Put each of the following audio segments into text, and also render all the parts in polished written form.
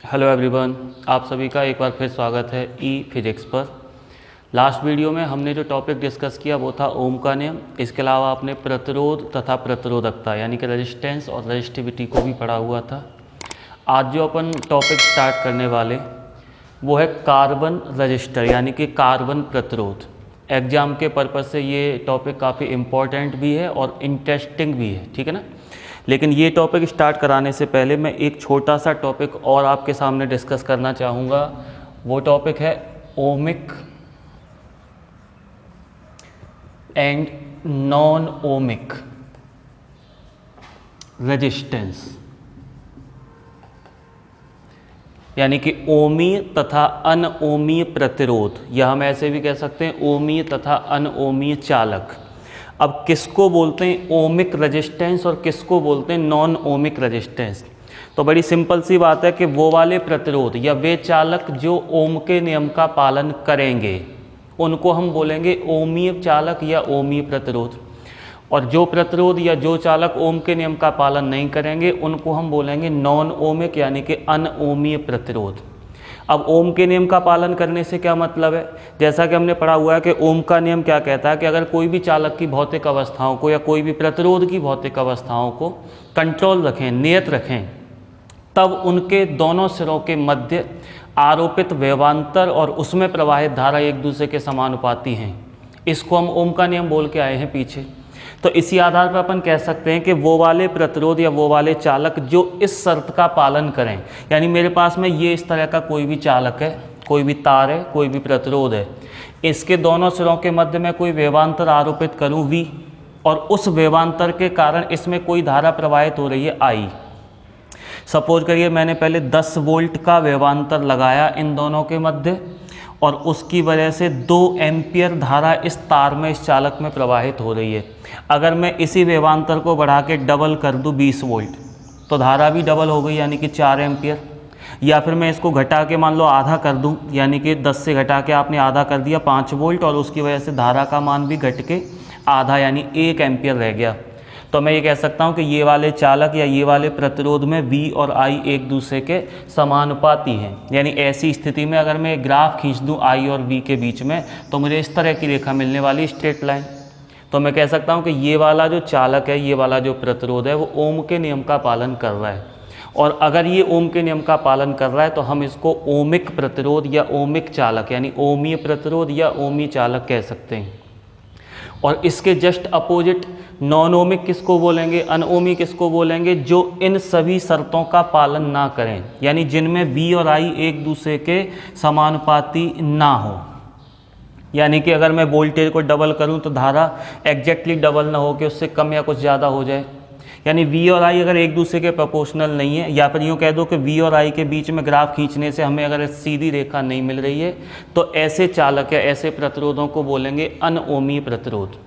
Hello everyone, आप सभी का एक बार फिर स्वागत है ई फिजिक्स पर। लास्ट वीडियो में हमने जो टॉपिक डिस्कस किया वो था ओम का नियम। इसके अलावा आपने प्रतिरोध तथा प्रतिरोधकता यानी कि रेजिस्टेंस और रेजिस्टिविटी को भी पढ़ा हुआ था। आज जो अपन टॉपिक स्टार्ट करने वाले वो है कार्बन रजिस्टर यानी कि कार्बन प्रतिरोध। एग्ज़ाम के पर्पज़ से ये टॉपिक काफ़ी इम्पॉर्टेंट भी है और इंटरेस्टिंग भी है, ठीक है ना। लेकिन ये टॉपिक स्टार्ट कराने से पहले मैं एक छोटा सा टॉपिक और आपके सामने डिस्कस करना चाहूँगा। वो टॉपिक है ohmic and non ohmic resistance, यानी कि ओमीय तथा अनओमीय प्रतिरोध, या हम ऐसे भी कह सकते हैं ओमीय तथा अनओमीय चालक। अब किसको बोलते हैं ओमिक रेजिस्टेंस और किसको बोलते हैं नॉन ओमिक रेजिस्टेंस? तो बड़ी सिंपल सी बात है कि वो वाले प्रतिरोध या वे चालक जो ओम के नियम का पालन करेंगे उनको हम बोलेंगे ओमीय चालक या ओमीय प्रतिरोध, और जो प्रतिरोध या जो चालक ओम के नियम का पालन नहीं करेंगे उनको हम बोलेंगे नॉन ओमिक यानी कि अनओमीय प्रतिरोध। अब ओम के नियम का पालन करने से क्या मतलब है? जैसा कि हमने पढ़ा हुआ है कि ओम का नियम क्या कहता है कि अगर कोई भी चालक की भौतिक अवस्थाओं को या कोई भी प्रतिरोध की भौतिक अवस्थाओं को कंट्रोल रखें, नियत रखें, तब उनके दोनों सिरों के मध्य आरोपित विभवांतर और उसमें प्रवाहित धारा एक दूसरे के समानुपाती हैं। इसको हम ओम का नियम बोल के आए हैं पीछे। तो इसी आधार पर अपन कह सकते हैं कि वो वाले प्रतिरोध या वो वाले चालक जो इस शर्त का पालन करें, यानी मेरे पास में ये इस तरह का कोई भी चालक है, कोई भी तार है, कोई भी प्रतिरोध है, इसके दोनों सिरों के मध्य में कोई विभवांतर आरोपित करूं V, और उस विभवांतर के कारण इसमें कोई धारा प्रवाहित हो रही है I। सपोज करिए मैंने पहले 10 वोल्ट का विभवांतर लगाया इन दोनों के मध्य, और उसकी वजह से 2 एम्पियर धारा इस तार में, इस चालक में प्रवाहित हो रही है। अगर मैं इसी विभवांतर को बढ़ा के डबल कर दूं 20 वोल्ट, तो धारा भी डबल हो गई यानी कि 4 एम्पियर। या फिर मैं इसको घटा के मान लो आधा कर दूं, यानी कि 10 से घटा के आपने आधा कर दिया 5 वोल्ट, और उसकी वजह से धारा का मान भी घट के आधा यानी 1 एम्पियर रह गया। तो मैं ये कह सकता हूँ कि ये वाले चालक या ये वाले प्रतिरोध में V और I एक दूसरे के समानुपाती हैं। यानी ऐसी स्थिति में अगर मैं ग्राफ खींच दूँ I और V के बीच में, तो मुझे इस तरह की रेखा मिलने वाली, स्ट्रेट लाइन। तो मैं कह सकता हूँ कि ये वाला जो चालक है, ये वाला जो प्रतिरोध है, वो ओम के नियम का पालन कर रहा है। और अगर ये ओम के नियम का पालन कर रहा है तो हम इसको ओमिक प्रतिरोध या ओमिक चालक यानी ओमीय प्रतिरोध या ओमीय चालक कह सकते हैं। और इसके जस्ट अपोजिट नॉन ओमिक किसको बोलेंगे, अनओमी किसको बोलेंगे? जो इन सभी शर्तों का पालन ना करें, यानी जिनमें V और I एक दूसरे के समानुपाती ना हो। यानी कि अगर मैं वोल्टेज को डबल करूं तो धारा एग्जैक्टली डबल ना हो कि उससे कम या कुछ ज़्यादा हो जाए। यानी V और I अगर एक दूसरे के प्रोपोर्शनल नहीं है, या फिर यूँ कह दो कि V और I के बीच में ग्राफ खींचने से हमें अगर सीधी रेखा नहीं मिल रही है, तो ऐसे चालक या ऐसे प्रतिरोधों को बोलेंगे अनओमीय प्रतिरोध।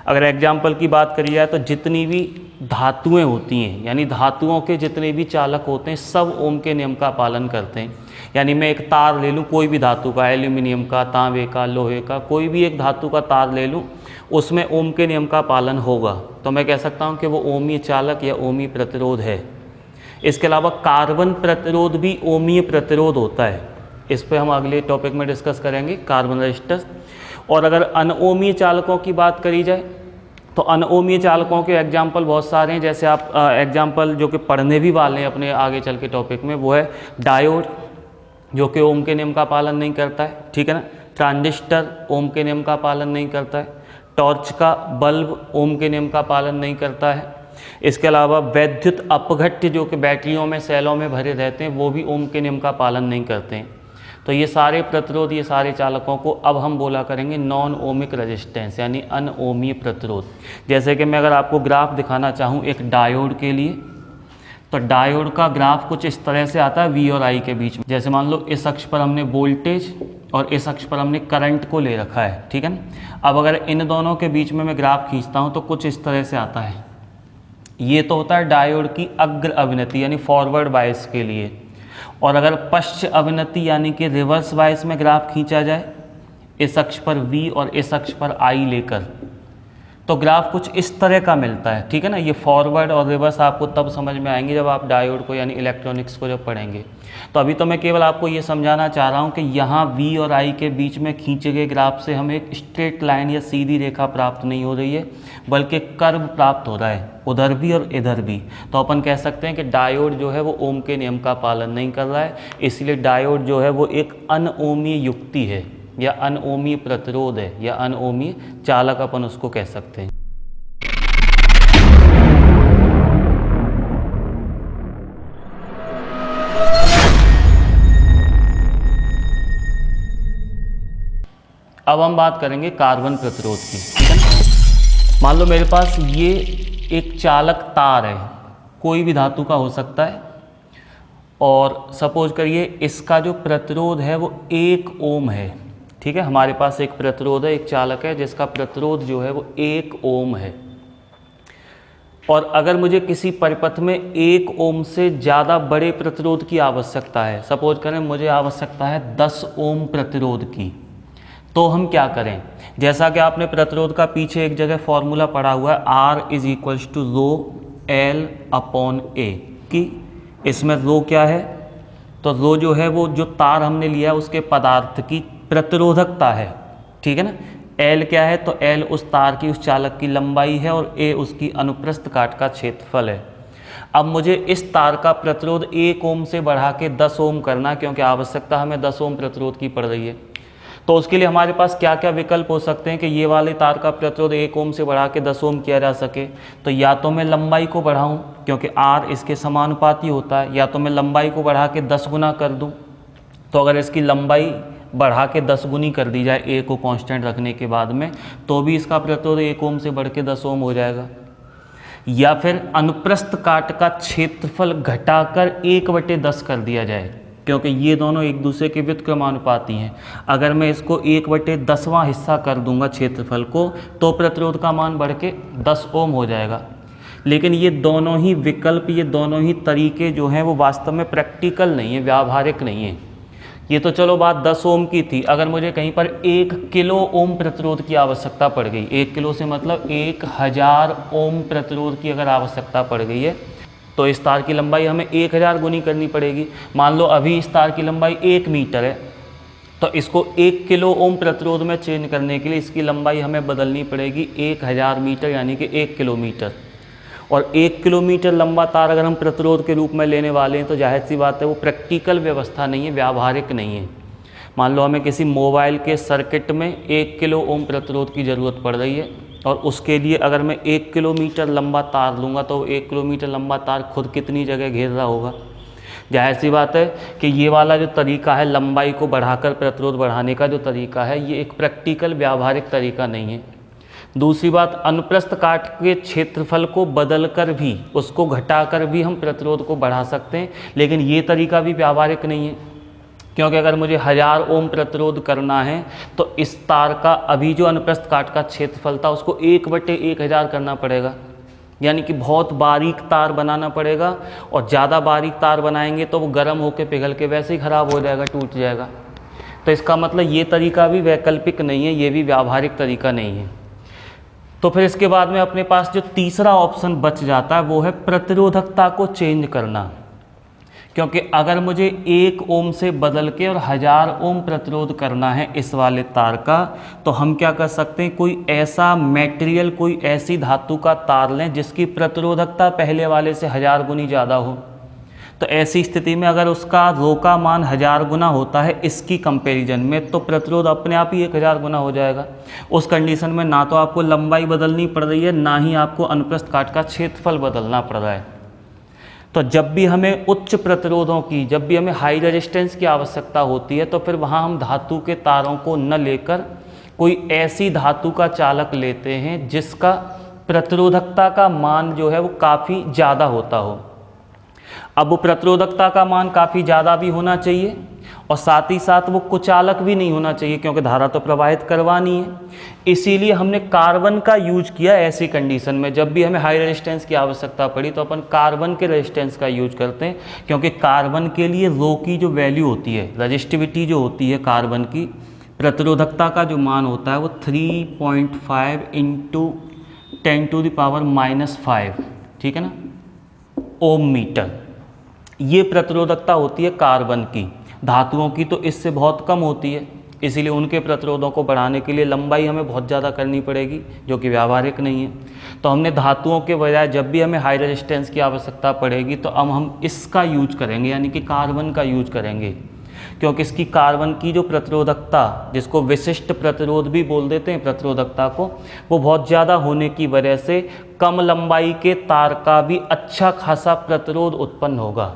अगर एग्जाम्पल की बात करी जाए तो जितनी भी धातुएं होती हैं, यानी धातुओं के जितने भी चालक होते हैं, सब ओम के नियम का पालन करते हैं। यानी मैं एक तार ले लूँ कोई भी धातु का, एल्यूमिनियम का, तांबे का, लोहे का, कोई भी एक धातु का तार ले लूँ, उसमें ओम के नियम का पालन होगा, तो मैं कह सकता हूँ कि वो ओमीय चालक या ओमीय प्रतिरोध है। इसके अलावा कार्बन प्रतिरोध भी ओमीय प्रतिरोध होता है। इस पर हम अगले टॉपिक में डिस्कस करेंगे, कार्बन रजिस्टर। और अगर अनओमीय चालकों की बात करी जाए तो अनओमीय चालकों के एग्जाम्पल बहुत सारे हैं। जैसे आप एग्जाम्पल जो कि पढ़ने भी वाले हैं अपने आगे चल के टॉपिक में, वो है डायोड, जो कि ओम के नियम का पालन नहीं करता है, ठीक है ना। ट्रांजिस्टर ओम के नियम का पालन नहीं करता है। टॉर्च का बल्ब ओम के नियम का पालन नहीं करता है। इसके अलावा वैद्युत अपघट्य जो कि बैटरियों में, सेलों में भरे रहते हैं, वो भी ओम के नियम का पालन नहीं करते हैं। तो ये सारे प्रतिरोध, ये सारे चालकों को अब हम बोला करेंगे नॉन ओमिक रेजिस्टेंस यानी अनओमीय प्रतिरोध। जैसे कि मैं अगर आपको ग्राफ दिखाना चाहूँ एक डायोड के लिए, तो डायोड का ग्राफ कुछ इस तरह से आता है V और I के बीच में। जैसे मान लो इस अक्ष पर हमने वोल्टेज और इस अक्ष पर हमने करंट को ले रखा है, ठीक है ना। अब अगर इन दोनों के बीच में मैं ग्राफ खींचता हूँ तो कुछ इस तरह से आता है। ये तो होता है डायोड की अग्र अभिनति यानी फॉरवर्ड बायस के लिए। और अगर पश्च अभिनति यानी कि रिवर्स बायस में ग्राफ खींचा जाए, इस अक्ष पर V और इस अक्ष पर I लेकर, तो ग्राफ कुछ इस तरह का मिलता है, ठीक है ना। ये फॉरवर्ड और रिवर्स आपको तब समझ में आएंगे जब आप डायोड को यानी इलेक्ट्रॉनिक्स को जब पढ़ेंगे। तो अभी तो मैं केवल आपको ये समझाना चाह रहा हूँ कि यहाँ V और I के बीच में खींचे गए ग्राफ से हमें एक स्ट्रेट लाइन या सीधी रेखा प्राप्त नहीं हो रही है, बल्कि कर्व प्राप्त हो रहा है, उधर भी और इधर भी। तो अपन कह सकते हैं कि डायोड जो है वो ओम के नियम का पालन नहीं कर रहा है, इसलिए डायोड जो है वो एक अनओमीय युक्ति है या अनओमीय प्रतिरोध है या अनओमीय चालक अपन उसको कह सकते हैं। अब हम बात करेंगे कार्बन प्रतिरोध की, ठीक है ना। मान लो मेरे पास ये एक चालक तार है, कोई भी धातु का हो सकता है, और सपोज करिए इसका जो प्रतिरोध है वो 1 ओम है, ठीक है। हमारे पास एक प्रतिरोध है, एक चालक है जिसका प्रतिरोध जो है वो 1 ओम है। और अगर मुझे किसी परिपथ में 1 ओम से ज़्यादा बड़े प्रतिरोध की आवश्यकता है, सपोज करें मुझे आवश्यकता है 10 ओम प्रतिरोध की, तो हम क्या करें। जैसा कि आपने प्रतिरोध का पीछे एक जगह फॉर्मूला पढ़ा हुआ है, R = ρL/A कि इसमें रो क्या है, तो रो जो है वो जो तार हमने लिया है उसके पदार्थ की प्रतिरोधकता है, ठीक है ना। L क्या है, तो L उस तार की, उस चालक की लंबाई है, और A उसकी अनुप्रस्थ काट का क्षेत्रफल है। अब मुझे इस तार का प्रतिरोध 1 ओम से बढ़ा के 10 ओम करना, क्योंकि आवश्यकता हमें 10 ओम प्रतिरोध की पड़ रही है। तो उसके लिए हमारे पास क्या क्या विकल्प हो सकते हैं कि ये वाले तार का प्रतिरोध 1 ओम से बढ़ा के 10 ओम किया जा सके। तो या तो मैं लंबाई को बढ़ाऊं, क्योंकि R इसके समानुपाती होता है, या तो मैं लंबाई को बढ़ा के 10 गुना कर दूं। तो अगर इसकी लंबाई बढ़ा के 10 गुनी कर दी जाए A को कांस्टेंट रखने के बाद में, तो भी इसका प्रतिरोध 1 ओम से बढ़ के 10 ओम हो जाएगा। या फिर अनुप्रस्थ काट का क्षेत्रफल घटाकर 1/10 कर दिया जाए, क्योंकि ये दोनों एक दूसरे के व्युत्क्रमानुपाती हैं। अगर मैं इसको 1/10वां हिस्सा कर दूंगा क्षेत्रफल को, तो प्रतिरोध का मान बढ़ के 10 ओम हो जाएगा। लेकिन ये दोनों ही विकल्प, ये दोनों ही तरीके जो हैं वो वास्तव में प्रैक्टिकल नहीं है, व्यावहारिक नहीं है। ये तो चलो बात 10 ओम की थी। अगर मुझे कहीं पर 1 किलो ओम प्रतिरोध की आवश्यकता पड़ गई, 1 किलो से मतलब 1000 ओम प्रतिरोध की अगर आवश्यकता पड़ गई है, तो इस तार की लंबाई हमें 1000 गुनी करनी पड़ेगी। मान लो अभी इस तार की लंबाई 1 मीटर है, तो इसको 1 किलो ओम प्रतिरोध में चेंज करने के लिए इसकी लंबाई हमें बदलनी पड़ेगी 1000 मीटर, यानी कि 1 किलोमीटर। और 1 किलोमीटर लंबा तार अगर हम प्रतिरोध के रूप में लेने वाले हैं, तो जाहिर सी बात है वो प्रैक्टिकल व्यवस्था नहीं है, व्यावहारिक नहीं है। मान लो हमें किसी मोबाइल के सर्किट में 1 किलो ओम प्रतिरोध की ज़रूरत पड़ रही है, और उसके लिए अगर मैं 1 किलोमीटर लंबा तार लूँगा, तो 1 किलोमीटर लंबा तार खुद कितनी जगह घेर रहा होगा। जाहिर सी बात है कि ये वाला जो तरीका है लंबाई को बढ़ाकर प्रतिरोध बढ़ाने का जो तरीका है, ये एक प्रैक्टिकल व्यावहारिक तरीका नहीं है। दूसरी बात, अनुप्रस्थ काट के क्षेत्रफल को बदलकर भी, उसको घटाकर भी हम प्रतिरोध को बढ़ा सकते हैं, लेकिन ये तरीका भी व्यावहारिक नहीं है। क्योंकि अगर मुझे 1000 ओम प्रतिरोध करना है, तो इस तार का अभी जो अनुप्रस्थ काट का क्षेत्रफल था उसको 1/1000 करना पड़ेगा, यानी कि बहुत बारीक तार बनाना पड़ेगा। और ज़्यादा बारीक तार बनाएंगे तो वो गर्म होकर पिघल के वैसे ही ख़राब हो जाएगा, टूट जाएगा। तो इसका मतलब ये तरीका भी वैकल्पिक नहीं है, ये भी व्यावहारिक तरीका नहीं है। तो फिर इसके बाद में अपने पास जो तीसरा ऑप्शन बच जाता है वो है प्रतिरोधकता को चेंज करना। क्योंकि अगर मुझे 1 ओम से बदल के और 1000 ओम प्रतिरोध करना है इस वाले तार का, तो हम क्या कर सकते हैं, कोई ऐसा मटेरियल, कोई ऐसी धातु का तार लें जिसकी प्रतिरोधकता पहले वाले से 1000 गुनी ज़्यादा हो। तो ऐसी स्थिति में अगर उसका रो का मान 1000 गुना होता है इसकी कंपैरिजन में, तो प्रतिरोध अपने आप ही 1000 गुना हो जाएगा। उस कंडीशन में ना तो आपको लंबाई बदलनी पड़ रही है, ना ही आपको अनुप्रस्थ काट का क्षेत्रफल बदलना पड़ रहा है। तो जब भी हमें उच्च प्रतिरोधों की, जब भी हमें हाई रेजिस्टेंस की आवश्यकता होती है, तो फिर वहाँ हम धातु के तारों को न लेकर कोई ऐसी धातु का चालक लेते हैं जिसका प्रतिरोधकता का मान जो है वो काफ़ी ज़्यादा होता हो। अब वो प्रतिरोधकता का मान काफ़ी ज़्यादा भी होना चाहिए, और साथ ही साथ वो कुचालक भी नहीं होना चाहिए, क्योंकि धारा तो प्रवाहित करवानी है। इसीलिए हमने कार्बन का यूज किया ऐसी कंडीशन में। जब भी हमें हाई रेजिस्टेंस की आवश्यकता पड़ी तो अपन कार्बन के रेजिस्टेंस का यूज करते हैं, क्योंकि कार्बन के लिए रो की जो वैल्यू होती है, रजिस्टिविटी जो होती है कार्बन की, प्रतिरोधकता का जो मान होता है वो 3.5 × 10⁻⁵, ठीक है ना, ओम मीटर। ये प्रतिरोधकता होती है कार्बन की। धातुओं की तो इससे बहुत कम होती है, इसीलिए उनके प्रतिरोधों को बढ़ाने के लिए लंबाई हमें बहुत ज़्यादा करनी पड़ेगी, जो कि व्यावहारिक नहीं है। तो हमने धातुओं के बजाय जब भी हमें हाई रेजिस्टेंस की आवश्यकता पड़ेगी तो अब हम इसका यूज करेंगे, यानी कि कार्बन का यूज करेंगे, क्योंकि इसकी कार्बन की जो प्रतिरोधकता, जिसको विशिष्ट प्रतिरोध भी बोल देते हैं प्रतिरोधकता को, वो बहुत ज़्यादा होने की वजह से कम लंबाई के तार का भी अच्छा खासा प्रतिरोध उत्पन्न होगा।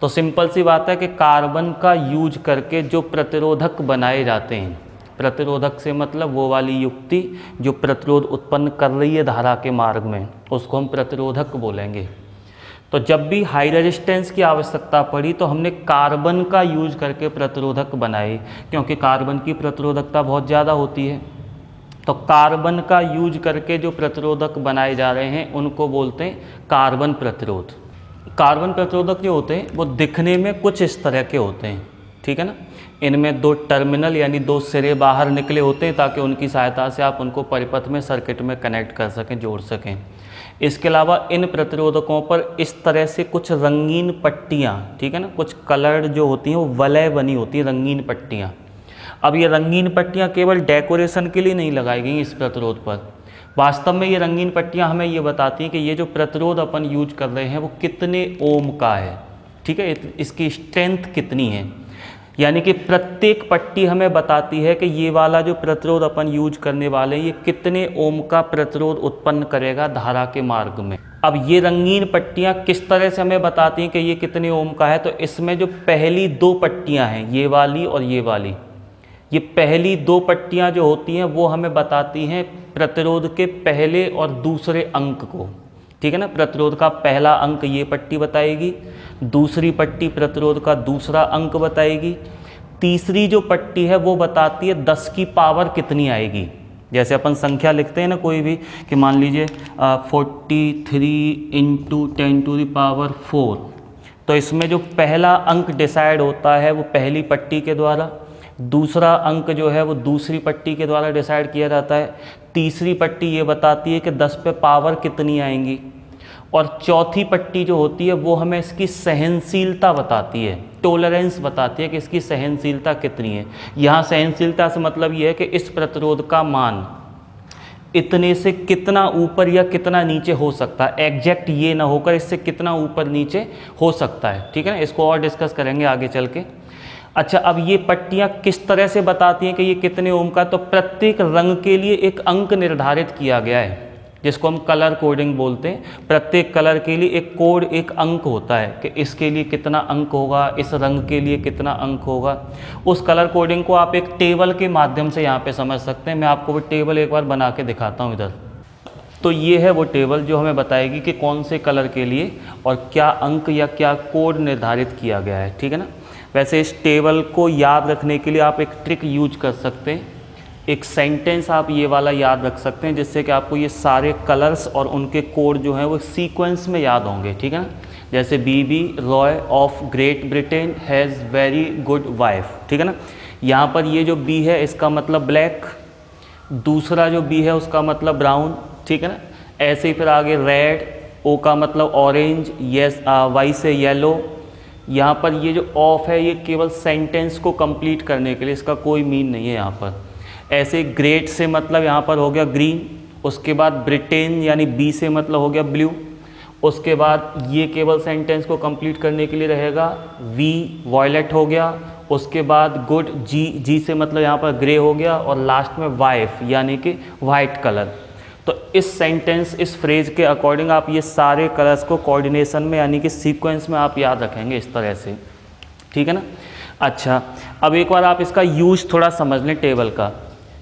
तो सिंपल सी बात है कि कार्बन का यूज करके जो प्रतिरोधक बनाए जाते हैं, प्रतिरोधक से मतलब वो वाली युक्ति जो प्रतिरोध उत्पन्न कर रही है धारा के मार्ग में, उसको हम प्रतिरोधक बोलेंगे। तो जब भी हाई रेजिस्टेंस की आवश्यकता पड़ी तो हमने कार्बन का यूज करके प्रतिरोधक बनाए, क्योंकि कार्बन की प्रतिरोधकता बहुत ज़्यादा होती है। तो कार्बन का यूज करके जो प्रतिरोधक बनाए जा रहे हैं उनको बोलते हैं कार्बन प्रतिरोध। कार्बन प्रतिरोधक जो होते हैं वो दिखने में कुछ इस तरह के होते हैं, ठीक है ना। इनमें 2 टर्मिनल यानी 2 सिरे बाहर निकले होते हैं, ताकि उनकी सहायता से आप उनको परिपथ में, सर्किट में कनेक्ट कर सकें, जोड़ सकें। इसके अलावा इन प्रतिरोधकों पर इस तरह से कुछ रंगीन पट्टियाँ, ठीक है ना, कुछ कलर्ड जो होती हैं वो वलय बनी होती हैं, रंगीन पट्टियाँ। अब ये रंगीन पट्टियाँ केवल डेकोरेशन के लिए नहीं लगाई गई इस प्रतिरोध पर। वास्तव में ये रंगीन पट्टियाँ हमें ये बताती हैं कि ये जो प्रतिरोध अपन यूज कर रहे हैं वो कितने ओम का है, ठीक है, इसकी स्ट्रेंथ कितनी है। यानी कि प्रत्येक पट्टी हमें बताती है कि ये वाला जो प्रतिरोध अपन यूज करने वाले हैं ये कितने ओम का प्रतिरोध उत्पन्न करेगा धारा के मार्ग में। अब ये रंगीन पट्टियाँ किस तरह से हमें बताती हैं कि ये कितने ओम का है, तो इसमें जो पहली 2 पट्टियाँ हैं, ये वाली और ये वाली, ये पहली 2 पट्टियाँ जो होती हैं वो हमें बताती हैं प्रतिरोध के पहले और दूसरे अंक को, ठीक है ना। प्रतिरोध का पहला अंक ये पट्टी बताएगी, दूसरी पट्टी प्रतिरोध का दूसरा अंक बताएगी, तीसरी जो पट्टी है वो बताती है 10 की पावर कितनी आएगी। जैसे अपन संख्या लिखते हैं ना कोई भी, कि मान लीजिए 43 × 10⁴, तो इसमें जो पहला अंक डिसाइड होता है वो पहली पट्टी के द्वारा, दूसरा अंक जो है वो दूसरी पट्टी के द्वारा डिसाइड किया जाता है, तीसरी पट्टी ये बताती है कि 10 पे पावर कितनी आएंगी, और चौथी पट्टी जो होती है वो हमें इसकी सहनशीलता बताती है, टॉलरेंस बताती है कि इसकी सहनशीलता कितनी है। यहाँ सहनशीलता से मतलब ये है कि इस प्रतिरोध का मान इतने से कितना ऊपर या कितना नीचे हो सकता है, एग्जैक्ट ये ना होकर इससे कितना ऊपर नीचे हो सकता है, ठीक है ना। इसको और डिस्कस करेंगे आगे चल के। अच्छा, अब ये पट्टियाँ किस तरह से बताती हैं कि ये कितने ओम का, तो प्रत्येक रंग के लिए एक अंक निर्धारित किया गया है, जिसको हम कलर कोडिंग बोलते हैं। प्रत्येक कलर के लिए एक कोड, एक अंक होता है कि इसके लिए कितना अंक होगा, इस रंग के लिए कितना अंक होगा। उस कलर कोडिंग को आप एक टेबल के माध्यम से यहाँ पे समझ सकते हैं। मैं आपको वो टेबल एक बार बना के दिखाता हूँ इधर। तो ये है वो टेबल जो हमें बताएगी कि कौन से कलर के लिए और क्या अंक या क्या कोड निर्धारित किया गया है, ठीक है ना। वैसे इस टेबल को याद रखने के लिए आप एक ट्रिक यूज कर सकते हैं। एक सेंटेंस आप ये वाला याद रख सकते हैं, जिससे कि आपको ये सारे कलर्स और उनके कोड जो हैं वो सीक्वेंस में याद होंगे, ठीक है ना। जैसे B B Roy of Great Britain has very good wife, ठीक है ना। यहाँ पर ये जो बी है इसका मतलब ब्लैक, दूसरा जो बी है उसका मतलब ब्राउन, ठीक है ना। ऐसे ही फिर आगे रेड, ओ का मतलब ऑरेंज, यस वाई से येलो। यहाँ पर ये जो ऑफ है ये केवल सेंटेंस को कंप्लीट करने के लिए, इसका कोई मीन नहीं है यहाँ पर। ऐसे ग्रेट से मतलब यहाँ पर हो गया ग्रीन, उसके बाद ब्रिटेन यानी बी से मतलब हो गया ब्लू, उसके बाद ये केवल सेंटेंस को कंप्लीट करने के लिए रहेगा वी वॉयलेट हो गया, उसके बाद गुड जी से मतलब यहाँ पर ग्रे हो गया, और लास्ट में वाइफ यानी कि वाइट कलर। तो इस सेंटेंस, इस फ्रेज के अकॉर्डिंग आप ये सारे कलर्स को कोऑर्डिनेशन में यानी कि सीक्वेंस में आप याद रखेंगे इस तरह से, ठीक है ना। अच्छा, अब एक बार आप इसका यूज थोड़ा समझ लें टेबल का,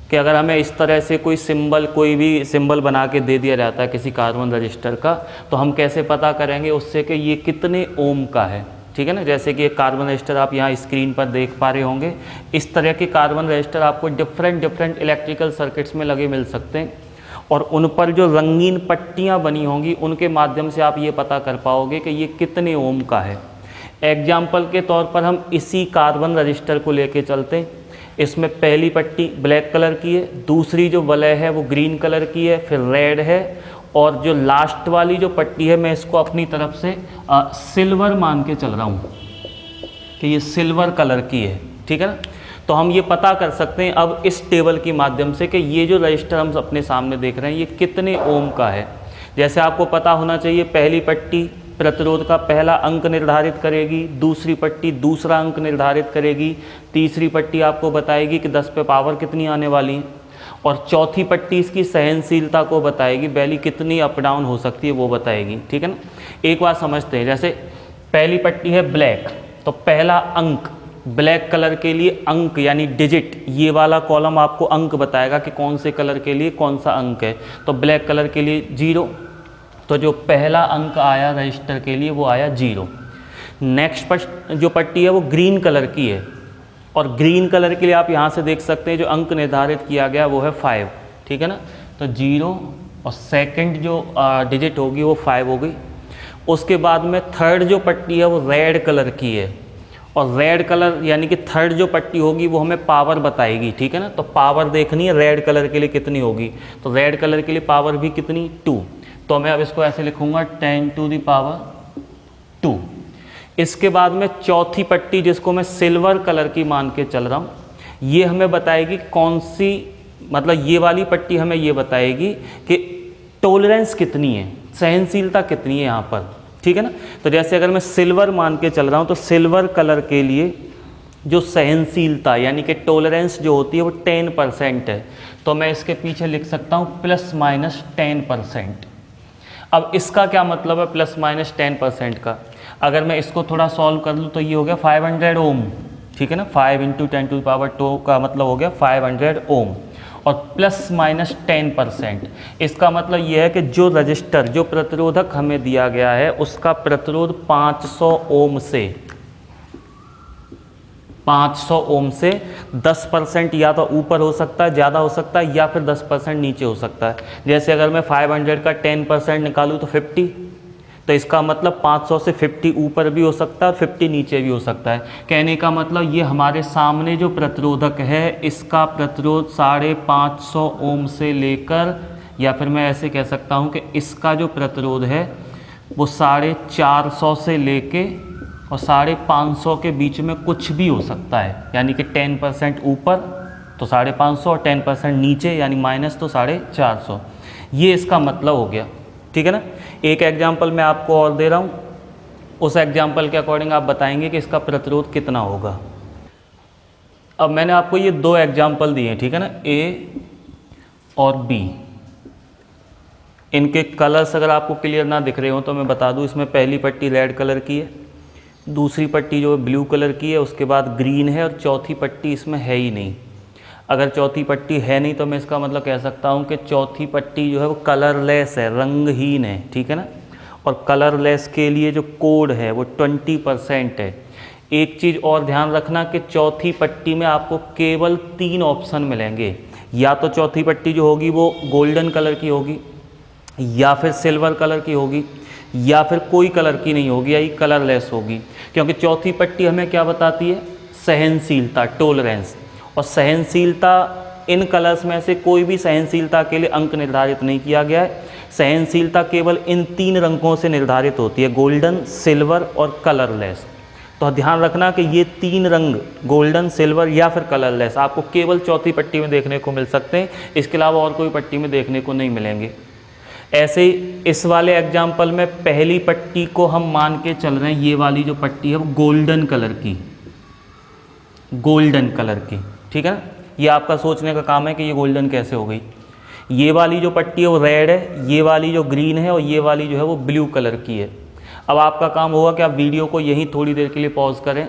कि अगर हमें इस तरह से कोई सिंबल, कोई भी सिंबल बना के दे दिया जाता है किसी कार्बन रजिस्टर का, तो हम कैसे पता करेंगे उससे कि ये कितने ओम का है, ठीक है ना। जैसे कि एक कार्बन रजिस्टर आप यहाँ स्क्रीन पर देख पा रहे होंगे, इस तरह के कार्बन रजिस्टर आपको डिफरेंट इलेक्ट्रिकल सर्किट्स में लगे मिल सकते हैं, और उन पर जो रंगीन पट्टियाँ बनी होंगी उनके माध्यम से आप ये पता कर पाओगे कि ये कितने ओम का है। एग्जाम्पल के तौर पर हम इसी कार्बन रजिस्टर को लेके चलते हैं। इसमें पहली पट्टी ब्लैक कलर की है, दूसरी जो वलय है वो ग्रीन कलर की है, फिर रेड है, और जो लास्ट वाली जो पट्टी है मैं इसको अपनी तरफ से सिल्वर मान के चल रहा हूँ कि ये सिल्वर कलर की है, ठीक है ना। तो हम ये पता कर सकते हैं अब इस टेबल के माध्यम से कि ये जो रजिस्टर हम अपने सामने देख रहे हैं ये कितने ओम का है। जैसे आपको पता होना चाहिए, पहली पट्टी प्रतिरोध का पहला अंक निर्धारित करेगी, दूसरी पट्टी दूसरा अंक निर्धारित करेगी, तीसरी पट्टी आपको बताएगी कि 10 पे पावर कितनी आने वाली है, और चौथी पट्टी इसकी सहनशीलता को बताएगी, वैल्यू कितनी अप डाउन हो सकती है वो बताएगी, ठीक है ना। एक बात समझते हैं, जैसे पहली पट्टी है ब्लैक, तो पहला अंक ब्लैक कलर के लिए अंक यानी डिजिट, ये वाला कॉलम आपको अंक बताएगा कि कौन से कलर के लिए कौन सा अंक है। तो ब्लैक कलर के लिए 0, तो जो पहला अंक आया रजिस्टर के लिए वो आया 0। नेक्स्ट जो पट्टी है वो ग्रीन कलर की है, और ग्रीन कलर के लिए आप यहाँ से देख सकते हैं जो अंक निर्धारित किया गया वो है 5, ठीक है ना। तो 0 और सेकंड जो डिजिट होगी वो 5 हो गई। उसके बाद में थर्ड जो पट्टी है वो रेड कलर की है, और रेड कलर यानी कि थर्ड जो पट्टी होगी वो हमें पावर बताएगी, ठीक है ना। तो पावर देखनी है रेड कलर के लिए कितनी होगी, तो रेड कलर के लिए पावर भी कितनी 2, तो मैं अब इसको ऐसे लिखूंगा 10 टू द पावर 2। इसके बाद में चौथी पट्टी जिसको मैं सिल्वर कलर की मान के चल रहा हूँ, ये हमें बताएगी कौन सी, मतलब ये वाली पट्टी हमें ये बताएगी कि टॉलरेंस कितनी है, सहनशीलता कितनी है यहाँ पर, ठीक है ना। तो जैसे अगर मैं सिल्वर मान के चल रहा हूँ तो सिल्वर कलर के लिए जो सहनशीलता यानी कि टॉलरेंस जो होती है वो 10% है, तो मैं इसके पीछे लिख सकता हूँ ±10%। अब इसका क्या मतलब है ±10% का, अगर मैं इसको थोड़ा सॉल्व कर लूँ तो ये हो गया 500 ओम, ठीक है ना। 5 × 10⁻² का मतलब हो गया 500 ओम, और ±10%, इसका मतलब ये है कि जो रजिस्टर जो प्रतिरोधक हमें दिया गया है उसका प्रतिरोध 500 ओम से 10% या तो ऊपर हो सकता है, ज़्यादा हो सकता है, या फिर 10% नीचे हो सकता है। जैसे अगर मैं 500 का 10% निकालूँ तो 50, तो इसका मतलब 500 से 50 ऊपर भी हो सकता है और 50 नीचे भी हो सकता है। कहने का मतलब ये हमारे सामने जो प्रतिरोधक है इसका प्रतिरोध 550 ओम से लेकर, या फिर मैं ऐसे कह सकता हूँ कि इसका जो प्रतिरोध है वो 450 से लेके और 550 के बीच में कुछ भी हो सकता है, यानी कि 10% ऊपर तो 550 और 10% नीचे यानी माइनस तो 450। ये इसका मतलब हो गया, ठीक है ना। एक एग्जाम्पल मैं आपको और दे रहा हूँ, उस एग्जाम्पल के अकॉर्डिंग आप बताएंगे कि इसका प्रतिरोध कितना होगा। अब मैंने आपको ये 2 एग्जाम्पल दिए हैं, ठीक है ना, ए और बी। इनके कलर्स अगर आपको क्लियर ना दिख रहे हो तो मैं बता दूँ, इसमें पहली पट्टी रेड कलर की है, दूसरी पट्टी जो ब्लू कलर की है, उसके बाद ग्रीन है, और चौथी पट्टी इसमें है ही नहीं। अगर चौथी पट्टी है नहीं तो मैं इसका मतलब कह सकता हूँ कि चौथी पट्टी जो है वो कलरलेस है, रंगहीन है, ठीक है ना। और कलरलेस के लिए जो कोड है वो 20% है। एक चीज़ और ध्यान रखना कि चौथी पट्टी में आपको केवल 3 ऑप्शन मिलेंगे, या तो चौथी पट्टी जो होगी वो गोल्डन कलर की होगी, या फिर सिल्वर कलर की होगी, या फिर कोई कलर की नहीं होगी, या ये कलरलेस होगी। क्योंकि चौथी पट्टी हमें क्या बताती है, सहनशीलता, टॉलरेंस, और सहनशीलता इन कलर्स में से कोई भी सहनशीलता के लिए अंक निर्धारित नहीं किया गया है। सहनशीलता केवल इन 3 रंगों से निर्धारित होती है, गोल्डन, सिल्वर और कलरलेस। तो ध्यान रखना कि ये 3 रंग गोल्डन, सिल्वर या फिर कलरलेस आपको केवल चौथी पट्टी में देखने को मिल सकते हैं, इसके अलावा और कोई पट्टी में देखने को नहीं मिलेंगे। ऐसे ही इस वाले एग्जाम्पल में पहली पट्टी को हम मान के चल रहे हैं, ये वाली जो पट्टी है वो गोल्डन कलर की, गोल्डन कलर की, ठीक है ना। ये आपका सोचने का काम है कि ये गोल्डन कैसे हो गई। ये वाली जो पट्टी है वो रेड है, ये वाली जो ग्रीन है, और ये वाली जो है वो ब्लू कलर की है। अब आपका काम होगा कि आप वीडियो को यहीं थोड़ी देर के लिए पॉज करें,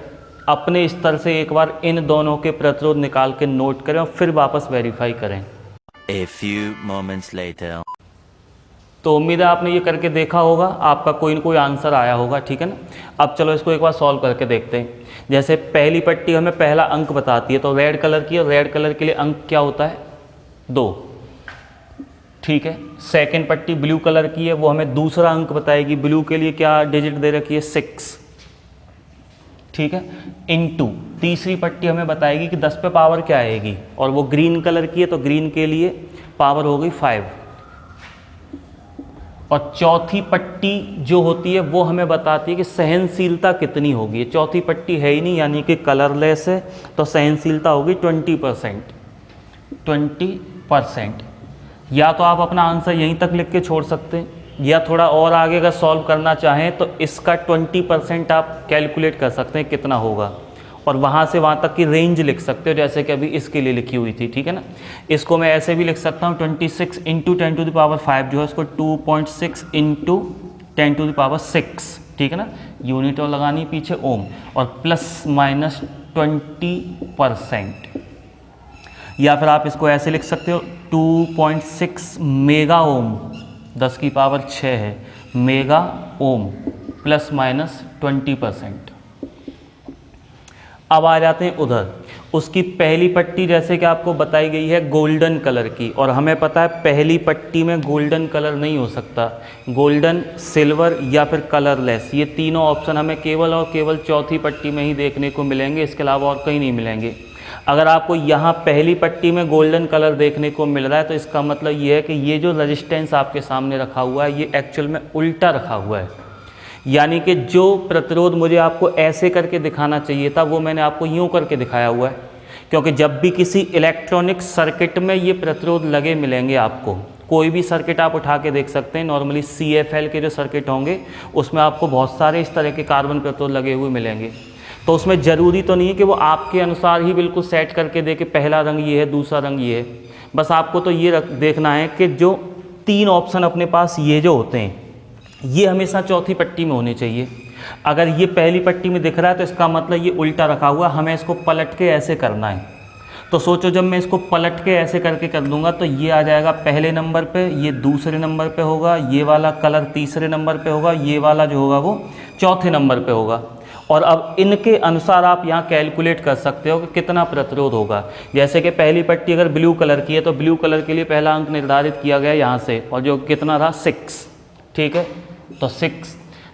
अपने स्तर से एक बार इन दोनों के प्रतिरोध निकाल के नोट करें और फिर वापस वेरीफाई करें। A few moments later. तो उम्मीद है आपने ये करके देखा होगा, आपका कोई ना कोई आंसर आया होगा, ठीक है ना। अब चलो इसको एक बार सॉल्व करके देखते हैं। जैसे पहली पट्टी हमें पहला अंक बताती है, तो रेड कलर की, और रेड कलर के लिए अंक क्या होता है 2, ठीक है। सेकंड पट्टी ब्लू कलर की है, वो हमें दूसरा अंक बताएगी, ब्लू के लिए क्या डिजिट दे रखी है 6, ठीक है, इन 2, तीसरी पट्टी हमें बताएगी कि 10 पे पावर क्या आएगी, और वो ग्रीन कलर की है तो ग्रीन के लिए पावर हो गई 5। और चौथी पट्टी जो होती है वो हमें बताती है कि सहनशीलता कितनी होगी। ये चौथी पट्टी है ही नहीं, यानी कि कलरलेस है, तो सहनशीलता होगी 20%। 20%। या तो आप अपना आंसर यहीं तक लिख के छोड़ सकते हैं, या थोड़ा और आगे अगर सॉल्व करना चाहें तो इसका 20% आप कैलकुलेट कर सकते हैं कितना होगा, और वहाँ से वहाँ तक की रेंज लिख सकते हो, जैसे कि अभी इसके लिए लिखी हुई थी, ठीक है ना। इसको मैं ऐसे भी लिख सकता हूँ 26 × 10⁵ जो है उसको 2.6 × 10⁶, ठीक है ना, यूनिट और लगानी पीछे ओम, और ±20%। या फिर आप इसको ऐसे लिख सकते हो 2.6 मेगा ओम, 10⁶ है, मेगा ओम ±20%। अब आ जाते हैं उधर, उसकी पहली पट्टी जैसे कि आपको बताई गई है गोल्डन कलर की, और हमें पता है पहली पट्टी में गोल्डन कलर नहीं हो सकता, गोल्डन, सिल्वर या फिर कलरलेस, ये तीनों ऑप्शन हमें केवल और केवल चौथी पट्टी में ही देखने को मिलेंगे, इसके अलावा और कहीं नहीं मिलेंगे। अगर आपको यहाँ पहली पट्टी में गोल्डन कलर देखने को मिल रहा है तो इसका मतलब ये है कि ये जो रेजिस्टेंस आपके सामने रखा हुआ है ये एक्चुअल में उल्टा रखा हुआ है, यानी कि जो प्रतिरोध मुझे आपको ऐसे करके दिखाना चाहिए था वो मैंने आपको यूँ करके दिखाया हुआ है, क्योंकि जब भी किसी इलेक्ट्रॉनिक सर्किट में ये प्रतिरोध लगे मिलेंगे आपको, कोई भी सर्किट आप उठा के देख सकते हैं, नॉर्मली CFL के जो सर्किट होंगे उसमें आपको बहुत सारे इस तरह के कार्बन प्रतिरोध लगे हुए मिलेंगे। तो उसमें ज़रूरी तो नहीं है कि वो आपके अनुसार ही बिल्कुल सेट करके दे कि पहला रंग ये है, दूसरा रंग ये है, बस आपको तो ये देखना है कि जो 3 ऑप्शन अपने पास ये जो होते हैं ये हमेशा चौथी पट्टी में होने चाहिए। अगर ये पहली पट्टी में दिख रहा है तो इसका मतलब ये उल्टा रखा हुआ, हमें इसको पलट के ऐसे करना है। तो सोचो जब मैं इसको पलट के ऐसे करके कर दूंगा तो ये आ जाएगा पहले नंबर पे, ये दूसरे नंबर पे होगा, ये वाला कलर तीसरे नंबर पे होगा, ये वाला जो होगा वो चौथे नंबर पे होगा। और अब इनके अनुसार आप यहाँ कैलकुलेट कर सकते हो कि कितना प्रतिरोध होगा। जैसे कि पहली पट्टी अगर ब्लू कलर की है तो ब्लू कलर के लिए पहला अंक निर्धारित किया गया यहाँ से, और जो कितना रहा 6, ठीक है, तो 6।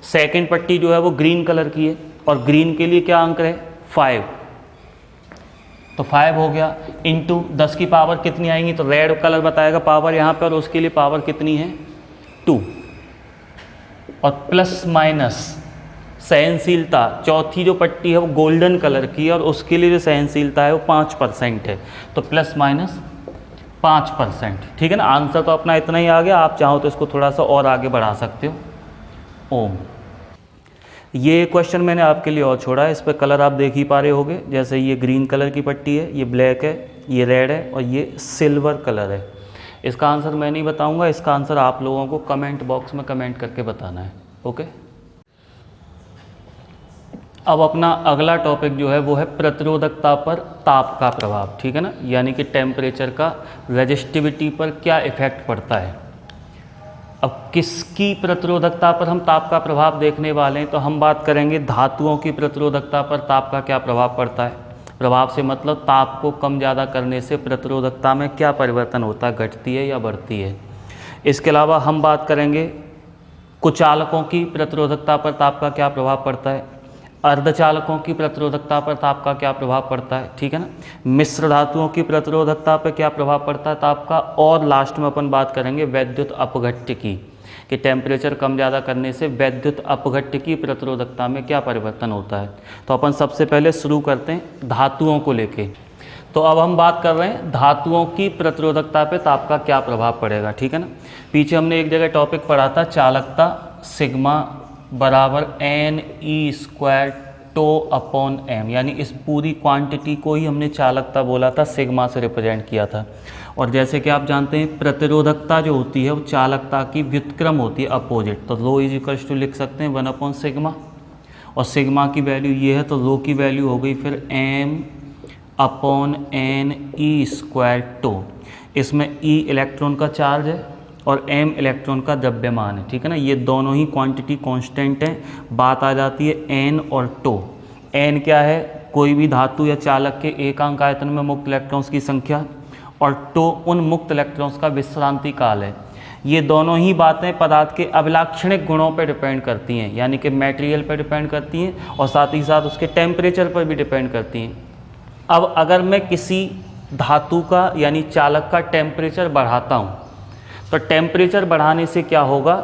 सेकंड पट्टी जो है वो ग्रीन कलर की है, और ग्रीन के लिए क्या अंक है 5, तो 5 हो गया, इंटू 10 की पावर कितनी आएंगी, तो रेड कलर बताएगा पावर यहाँ पे, और उसके लिए पावर कितनी है 2, और प्लस माइनस सहनशीलता, चौथी जो पट्टी है वो गोल्डन कलर की है और उसके लिए जो सहनशीलता है वो 5% है, तो प्लस माइनस 5%, ठीक है ना। आंसर तो अपना इतना ही आ गया, आप चाहो तो इसको थोड़ा सा और आगे बढ़ा सकते हो। ओम, ये क्वेश्चन मैंने आपके लिए और छोड़ा है, इस पर कलर आप देख ही पा रहे होगे, जैसे ये ग्रीन कलर की पट्टी है, ये ब्लैक है, ये रेड है, और ये सिल्वर कलर है। इसका आंसर मैं नहीं बताऊंगा, इसका आंसर आप लोगों को कमेंट बॉक्स में कमेंट करके बताना है, ओके। अब अपना अगला टॉपिक जो है वो है प्रतिरोधकता पर ताप का प्रभाव, ठीक है ना, यानी कि टेम्परेचर का रेजिस्टिविटी पर क्या इफेक्ट पड़ता है। अब किसकी प्रतिरोधकता पर हम ताप का प्रभाव देखने वाले हैं, तो हम बात करेंगे धातुओं की प्रतिरोधकता पर ताप का क्या प्रभाव पड़ता है। प्रभाव से मतलब ताप को कम ज़्यादा करने से प्रतिरोधकता में क्या परिवर्तन होता है, घटती है या बढ़ती है। इसके अलावा हम बात करेंगे कुचालकों की प्रतिरोधकता पर ताप का क्या प्रभाव पड़ता है, अर्धचालकों की प्रतिरोधकता पर ताप का क्या प्रभाव पड़ता है, ठीक है ना, मिश्र धातुओं की प्रतिरोधकता पर क्या प्रभाव पड़ता है ताप का, और लास्ट में अपन बात करेंगे वैद्युत अपघट्य की, कि टेम्परेचर कम ज़्यादा करने से वैद्युत अपघट्य की प्रतिरोधकता में क्या परिवर्तन होता है। तो अपन सबसे पहले शुरू करते हैं धातुओं को लेके। तो अब हम बात कर रहे हैं धातुओं की प्रतिरोधकता पे ताप का क्या प्रभाव पड़ेगा, ठीक है ना। पीछे हमने एक जगह टॉपिक पढ़ा था चालकता सिग्मा बराबर NE² टो अपॉन m, यानी इस पूरी क्वांटिटी को ही हमने चालकता बोला था, सिग्मा से रिप्रेजेंट किया था। और जैसे कि आप जानते हैं प्रतिरोधकता जो होती है वो चालकता की व्युत्क्रम होती है, अपोजिट, तो रो इज इक्वल्स टू लिख सकते हैं 1/सिग्मा, और सिग्मा की वैल्यू ये है तो रो की वैल्यू हो गई फिर m/NE² टो। इसमें E इलेक्ट्रॉन का चार्ज है और m इलेक्ट्रॉन का द्रव्यमान है, ठीक है ना, ये दोनों ही क्वांटिटी कांस्टेंट हैं। बात आ जाती है n और टो। n क्या है, कोई भी धातु या चालक के एकांक आयतन में मुक्त इलेक्ट्रॉन्स की संख्या, और टो उन मुक्त इलेक्ट्रॉन्स का विश्रांति काल है। ये दोनों ही बातें पदार्थ के अभिलाक्षणिक गुणों पर डिपेंड करती हैं, यानी कि मटेरियल पर डिपेंड करती हैं और साथ ही साथ उसके टेम्परेचर पर भी डिपेंड करती हैं। अब अगर मैं किसी धातु का यानी चालक का टेम्परेचर बढ़ाता हूँ तो टेम्परेचर बढ़ाने से क्या होगा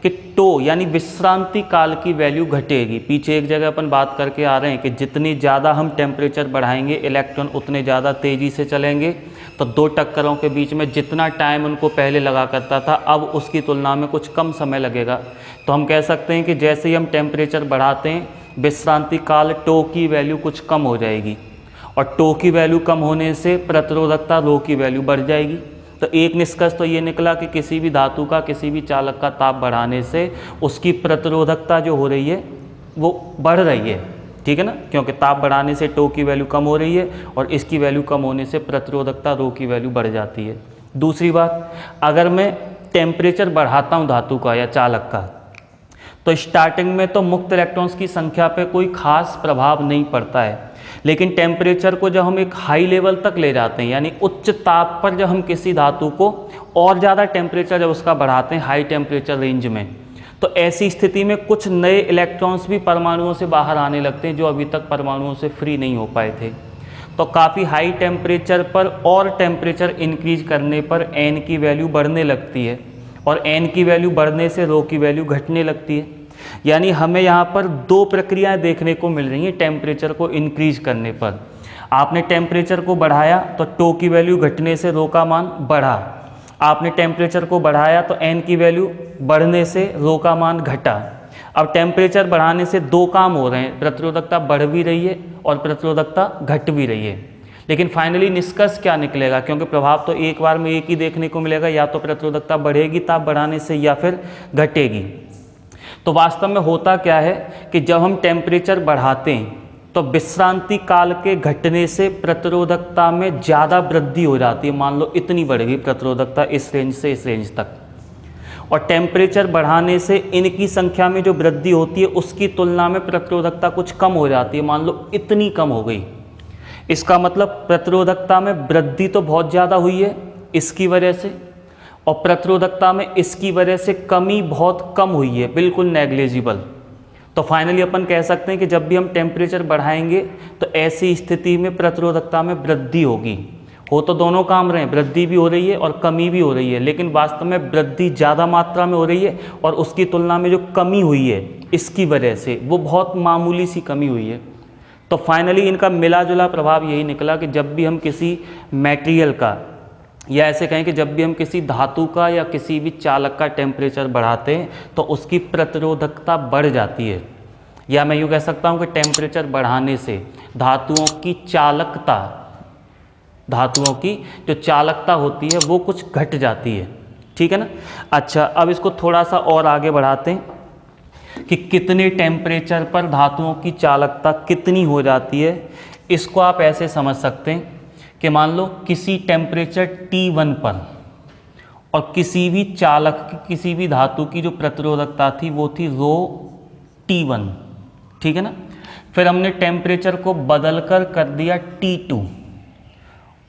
कि टो यानी विश्रांति काल की वैल्यू घटेगी। पीछे एक जगह अपन बात करके आ रहे हैं कि जितनी ज़्यादा हम टेम्परेचर बढ़ाएंगे इलेक्ट्रॉन उतने ज़्यादा तेज़ी से चलेंगे। तो दो टक्करों के बीच में जितना टाइम उनको पहले लगा करता था अब उसकी तुलना में कुछ कम समय लगेगा। तो हम कह सकते हैं कि जैसे ही हम टेम्परेचर बढ़ाते हैं विश्रांति काल टो की वैल्यू कुछ कम हो जाएगी और टो की वैल्यू कम होने से प्रतिरोधकता रो की वैल्यू बढ़ जाएगी। तो एक निष्कर्ष तो ये निकला कि किसी भी धातु का किसी भी चालक का ताप बढ़ाने से उसकी प्रतिरोधकता जो हो रही है वो बढ़ रही है, ठीक है ना, क्योंकि ताप बढ़ाने से टो की वैल्यू कम हो रही है और इसकी वैल्यू कम होने से प्रतिरोधकता रो की वैल्यू बढ़ जाती है। दूसरी बात, अगर मैं टेम्परेचर बढ़ाता हूँ धातु का या चालक का तो स्टार्टिंग में तो मुक्त इलेक्ट्रॉन्स की संख्या पे कोई खास प्रभाव नहीं पड़ता है, लेकिन टेम्परेचर को जब हम एक हाई लेवल तक ले जाते हैं यानी उच्च ताप पर जब हम किसी धातु को और ज़्यादा टेम्परेचर जब उसका बढ़ाते हैं हाई टेम्परेचर रेंज में, तो ऐसी स्थिति में कुछ नए इलेक्ट्रॉन्स भी परमाणुओं से बाहर आने लगते हैं जो अभी तक परमाणुओं से फ्री नहीं हो पाए थे। तो काफ़ी हाई टेम्परेचर पर और टेम्परेचर इंक्रीज करने पर एन की वैल्यू बढ़ने लगती है और एन की वैल्यू बढ़ने से रो की वैल्यू घटने लगती है। यानी हमें यहाँ पर दो प्रक्रियाएं देखने को मिल रही हैं टेम्परेचर को इंक्रीज करने पर। आपने टेम्परेचर को बढ़ाया तो टो की वैल्यू घटने से रो का मान बढ़ा, आपने टेम्परेचर को बढ़ाया तो एन की वैल्यू बढ़ने से रो का मान घटा। अब टेम्परेचर बढ़ाने से दो काम हो रहे हैं, प्रतिरोधकता बढ़ भी रही है और प्रतिरोधकता घट भी रही है। लेकिन फाइनली निष्कर्ष क्या निकलेगा, क्योंकि प्रभाव तो एक बार में एक ही देखने को मिलेगा, या तो प्रतिरोधकता बढ़ेगी ताप बढ़ाने से या फिर घटेगी। तो वास्तव में होता क्या है कि जब हम टेम्परेचर बढ़ाते हैं तो विश्रांति काल के घटने से प्रतिरोधकता में ज़्यादा वृद्धि हो जाती है। मान लो इतनी बढ़ गई प्रतिरोधकता इस रेंज से इस रेंज तक, और टेम्परेचर बढ़ाने से इनकी संख्या में जो वृद्धि होती है उसकी तुलना में प्रतिरोधकता कुछ कम हो जाती है। मान लो इतनी कम हो गई, इसका मतलब प्रतिरोधकता में वृद्धि तो बहुत ज़्यादा हुई है इसकी वजह से, और प्रतिरोधकता में इसकी वजह से कमी बहुत कम हुई है, बिल्कुल नेग्लिजिबल। तो फाइनली अपन कह सकते हैं कि जब भी हम टेम्परेचर बढ़ाएंगे तो ऐसी स्थिति में प्रतिरोधकता में वृद्धि होगी। हो तो दोनों काम रहे हैं, वृद्धि भी हो रही है और कमी भी हो रही है, लेकिन वास्तव में वृद्धि ज़्यादा मात्रा में हो रही है और उसकी तुलना में जो कमी हुई है इसकी वजह से वो बहुत मामूली सी कमी हुई है। तो फाइनली इनका मिला जुला प्रभाव यही निकला कि जब भी हम किसी मटेरियल का, या ऐसे कहें कि जब भी हम किसी धातु का या किसी भी चालक का टेम्परेचर बढ़ाते हैं तो उसकी प्रतिरोधकता बढ़ जाती है। या मैं यूँ कह सकता हूँ कि टेम्परेचर बढ़ाने से धातुओं की चालकता, धातुओं की जो चालकता होती है वो कुछ घट जाती है, ठीक है ना। अच्छा, अब इसको थोड़ा सा और आगे बढ़ाते हैं कि कितने टेम्परेचर पर धातुओं की चालकता कितनी हो जाती है। इसको आप ऐसे समझ सकते हैं कि मान लो किसी टेम्परेचर T1 पर और किसी भी चालक की, किसी भी धातु की जो प्रतिरोधकता थी वो थी रो T1, ठीक है ना। फिर हमने टेम्परेचर को बदलकर कर दिया T2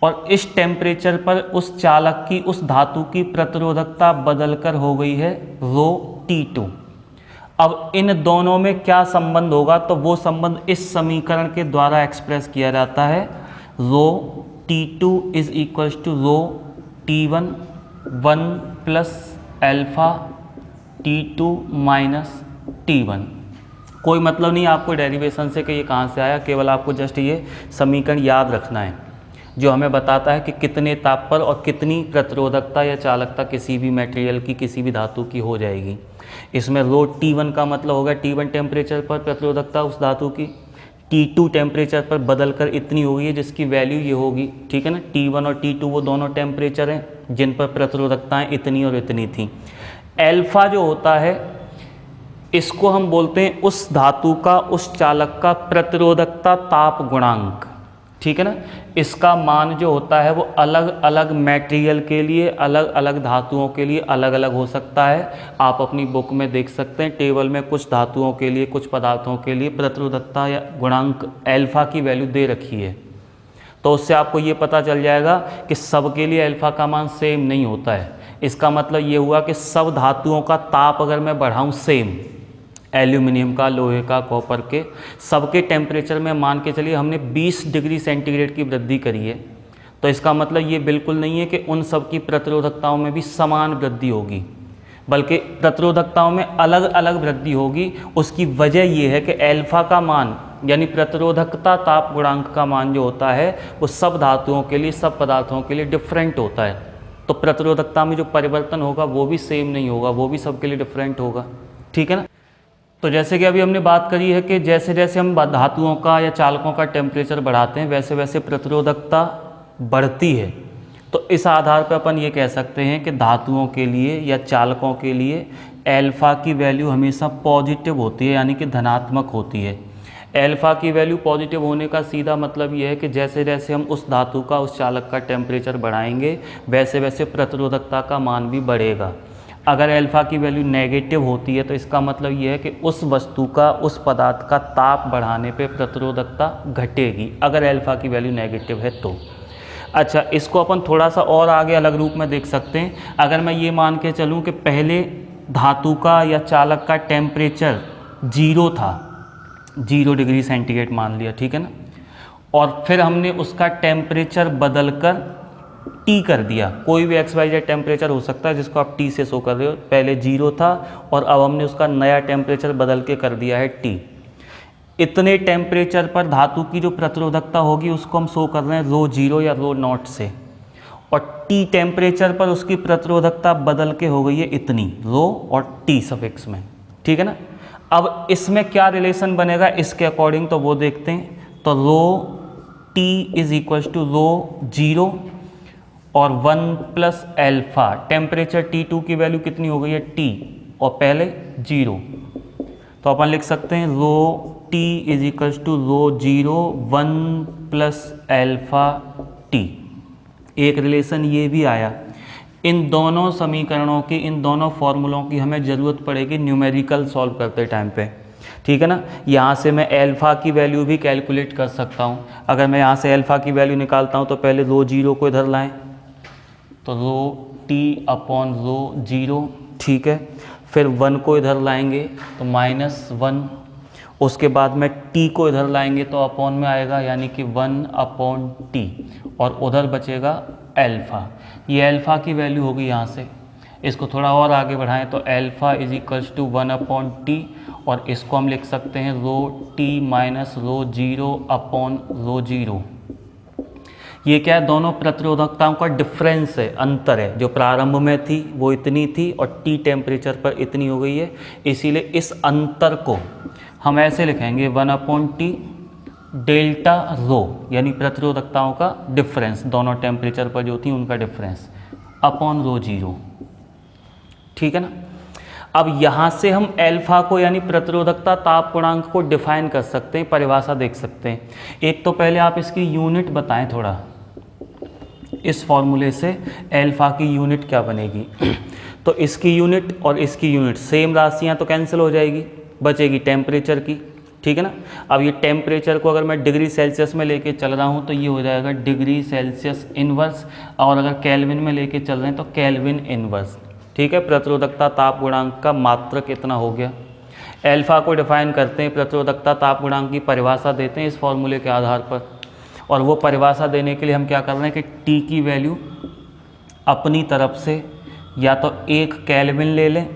और इस टेम्परेचर पर उस चालक की, उस धातु की प्रतिरोधकता बदलकर हो गई है रो T2। अब इन दोनों में क्या संबंध होगा, तो वो संबंध इस समीकरण के द्वारा एक्सप्रेस किया जाता है। Rho T2 is equals to rho T1 1 plus alpha T2 minus T1। कोई मतलब नहीं आपको डेरिवेशन से कि ये कहाँ से आया, केवल आपको जस्ट ये समीकरण याद रखना है जो हमें बताता है कि कितने ताप पर और कितनी प्रतिरोधकता या चालकता किसी भी मटेरियल की, किसी भी धातु की हो जाएगी। इसमें रो T1 का मतलब होगा T1 टेम्परेचर पर प्रतिरोधकता उस धातु की, T2 टेम्परेचर पर बदलकर इतनी हो गई है जिसकी वैल्यू ये होगी, ठीक है ना। T1 और T2 वो दोनों टेम्परेचर हैं जिन पर प्रतिरोधकताएं इतनी और इतनी थी। एल्फा जो होता है इसको हम बोलते हैं उस धातु का, उस चालक का प्रतिरोधकता ताप गुणांक, ठीक है ना। इसका मान जो होता है वो अलग अलग मटेरियल के लिए, अलग अलग धातुओं के लिए अलग अलग हो सकता है। आप अपनी बुक में देख सकते हैं, टेबल में कुछ धातुओं के लिए, कुछ पदार्थों के लिए प्रतिरोधकता या गुणांक एल्फा की वैल्यू दे रखी है। तो उससे आपको ये पता चल जाएगा कि सबके लिए एल्फा का मान सेम नहीं होता है। इसका मतलब ये हुआ कि सब धातुओं का ताप अगर मैं बढ़ाऊं सेम, एल्यूमिनियम का, लोहे का, कॉपर के, सबके टेम्परेचर में मान के चलिए हमने 20 डिग्री सेंटीग्रेड की वृद्धि करी है, तो इसका मतलब ये बिल्कुल नहीं है कि उन सब की प्रतिरोधकताओं में भी समान वृद्धि होगी, बल्कि प्रतिरोधकताओं में अलग अलग वृद्धि होगी। उसकी वजह ये है कि एल्फा का मान यानी प्रतिरोधकता ताप गुणांक का मान जो होता है वो सब धातुओं के लिए, सब पदार्थों के लिए डिफरेंट होता है। तो प्रतिरोधकता में जो परिवर्तन होगा वो भी सेम नहीं होगा, वो भी सबके लिए डिफरेंट होगा। ठीक है ना। तो जैसे कि अभी हमने बात करी है कि जैसे जैसे हम धातुओं का या चालकों का टेम्परेचर बढ़ाते हैं वैसे वैसे प्रतिरोधकता बढ़ती है। तो इस आधार पर अपन ये कह सकते हैं कि धातुओं के लिए या चालकों के लिए एल्फ़ा की वैल्यू हमेशा पॉजिटिव होती है, यानी कि धनात्मक होती है। एल्फ़ा की वैल्यू पॉजिटिव होने का सीधा मतलब ये है कि जैसे जैसे हम उस धातु का, उस चालक का टेम्परेचर बढ़ाएंगे वैसे वैसे प्रतिरोधकता का मान भी बढ़ेगा। अगर एल्फ़ा की वैल्यू नेगेटिव होती है तो इसका मतलब ये है कि उस वस्तु का, उस पदार्थ का ताप बढ़ाने पे प्रतिरोधकता घटेगी, अगर एल्फ़ा की वैल्यू नेगेटिव है तो। अच्छा, इसको अपन थोड़ा सा और आगे अलग रूप में देख सकते हैं। अगर मैं ये मान के चलूँ कि पहले धातु का या चालक का टेम्परेचर 0 था, 0 डिग्री सेंटीग्रेड मान लिया, ठीक है ना, और फिर हमने उसका टेम्परेचर बदल कर T कर दिया। कोई भी XYZ टेम्परेचर हो सकता है जिसको आप T से शो कर रहे हो। पहले 0 था और अब हमने उसका नया टेम्परेचर बदल के कर दिया है T। इतने टेम्परेचर पर धातु की जो प्रतिरोधकता होगी उसको हम शो कर रहे हैं ρ0 या ρ0 से, और T टेम्परेचर पर उसकी प्रतिरोधकता बदल के हो गई है इतनी, ρ और T सफिक्स में। ठीक है ना। अब इसमें क्या रिलेशन बनेगा इसके अकॉर्डिंग तो वो देखते हैं। तो ρT इज इक्वल टू ρ0 और 1 प्लस एल्फ़ा। टेम्परेचर T2 की वैल्यू कितनी हो गई है T, और पहले 0, तो अपन लिख सकते हैं ρT is equal to ρ0 1 plus alpha T। एक रिलेशन ये भी आया। इन दोनों समीकरणों की, इन दोनों फॉर्मूलों की हमें ज़रूरत पड़ेगी न्यूमेरिकल सॉल्व करते टाइम पे। ठीक है ना। यहाँ से मैं एल्फ़ा की वैल्यू भी कैलकुलेट कर सकता हूँ। अगर मैं यहाँ से एल्फ़ा की वैल्यू निकालता हूँ तो पहले ρ0 को इधर लाएं, तो ρT अपॉन ρ0, ठीक है। फिर 1 को इधर लाएंगे तो -1, उसके बाद में T को इधर लाएंगे तो अपॉन में आएगा, यानी कि 1 अपॉन T, और उधर बचेगा एल्फ़ा। ये एल्फ़ा की वैल्यू होगी यहाँ से। इसको थोड़ा और आगे बढ़ाएं तो alpha is equals to 1 upon T, और इसको हम लिख सकते हैं ρT माइनस ρ0 अपॉन ρ0। ये क्या है, दोनों प्रतिरोधकताओं का डिफरेंस है, अंतर है। जो प्रारंभ में थी वो इतनी थी और T टेम्परेचर पर इतनी हो गई है, इसीलिए इस अंतर को हम ऐसे लिखेंगे 1 अपॉन T डेल्टा रो, यानी प्रतिरोधकताओं का डिफरेंस, दोनों टेम्परेचर पर जो थी उनका डिफरेंस, अपॉन ρ0। ठीक है ना। अब यहाँ से हम एल्फ़ा को यानी प्रतिरोधकता ताप गुणांक को डिफाइन कर सकते हैं, परिभाषा देख सकते हैं। एक तो पहले आप इसकी यूनिट बताएं थोड़ा, इस फॉर्मूले से एल्फ़ा की यूनिट क्या बनेगी। तो इसकी यूनिट और इसकी यूनिट सेम राशियाँ तो कैंसिल हो जाएगी, बचेगी टेम्परेचर की। ठीक है ना। अब ये टेम्परेचर को अगर मैं डिग्री सेल्सियस में लेके चल रहा हूँ तो ये हो जाएगा डिग्री सेल्सियस इनवर्स, और अगर केल्विन में लेके चल रहे हैं तो केल्विन इनवर्स। ठीक है। प्रतिरोधकता ताप गुणांक का मात्रक कितना हो गया। एल्फ़ा को डिफाइन करते हैं, प्रतिरोधकता ताप गुणांक की परिभाषा देते हैं इस फॉर्मूले के आधार पर, और वो परिभाषा देने के लिए हम क्या कर रहे हैं कि T की वैल्यू अपनी तरफ से या तो 1 केल्विन ले लें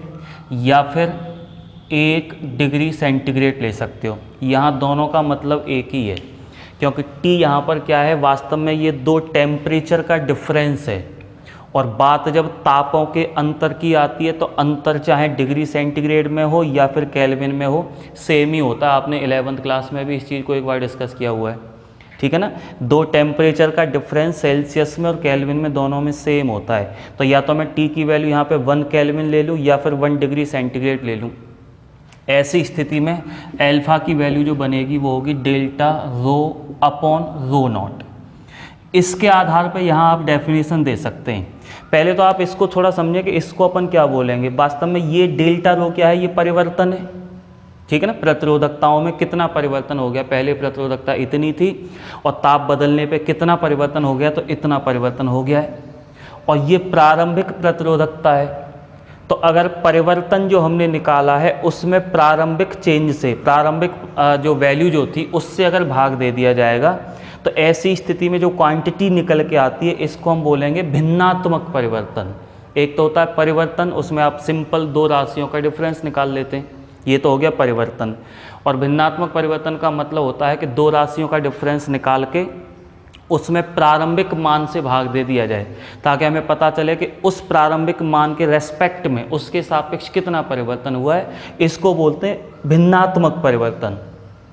या फिर 1 डिग्री सेंटीग्रेड ले सकते हो। यहाँ दोनों का मतलब एक ही है, क्योंकि T यहाँ पर क्या है, वास्तव में ये दो टेम्परेचर का डिफरेंस है, और बात जब तापों के अंतर की आती है तो अंतर चाहे डिग्री सेंटीग्रेड में हो या फिर केल्विन में हो, सेम ही होता है। आपने 11th क्लास में भी इस चीज़ को एक बार डिस्कस किया हुआ है। ठीक है ना। दो टेम्परेचर का डिफरेंस सेल्सियस में और केल्विन में दोनों में सेम होता है। तो या तो मैं T की वैल्यू यहाँ पे 1 केल्विन ले लूँ या फिर 1 डिग्री सेंटीग्रेड ले लूँ। ऐसी स्थिति में एल्फ़ा की वैल्यू जो बनेगी वो होगी डेल्टा रो अपॉन ρ0। इसके आधार पर यहाँ आप डेफिनेशन दे सकते हैं। पहले तो आप इसको थोड़ा समझें कि इसको अपन क्या बोलेंगे। वास्तव में ये डेल्टा रो क्या है, ये परिवर्तन है। ठीक है ना। प्रतिरोधकताओं में कितना परिवर्तन हो गया, पहले प्रतिरोधकता इतनी थी और ताप बदलने पे कितना परिवर्तन हो गया, तो इतना परिवर्तन हो गया है। और ये प्रारंभिक प्रतिरोधकता है। तो अगर परिवर्तन जो हमने निकाला है उसमें प्रारंभिक चेंज से, प्रारंभिक जो वैल्यू जो थी उससे अगर भाग दे दिया जाएगा तो ऐसी स्थिति में जो क्वांटिटी निकल के आती है इसको हम बोलेंगे भिन्नात्मक परिवर्तन। एक तो होता है परिवर्तन, उसमें आप सिंपल दो राशियों का डिफरेंस निकाल लेते हैं, ये तो हो गया परिवर्तन। और भिन्नात्मक परिवर्तन का मतलब होता है कि दो राशियों का डिफरेंस निकाल के उसमें प्रारंभिक मान से भाग दे दिया जाए ताकि हमें पता चले कि उस प्रारंभिक मान के रेस्पेक्ट में उसके सापेक्ष कितना परिवर्तन हुआ है। इसको बोलते हैं भिन्नात्मक परिवर्तन।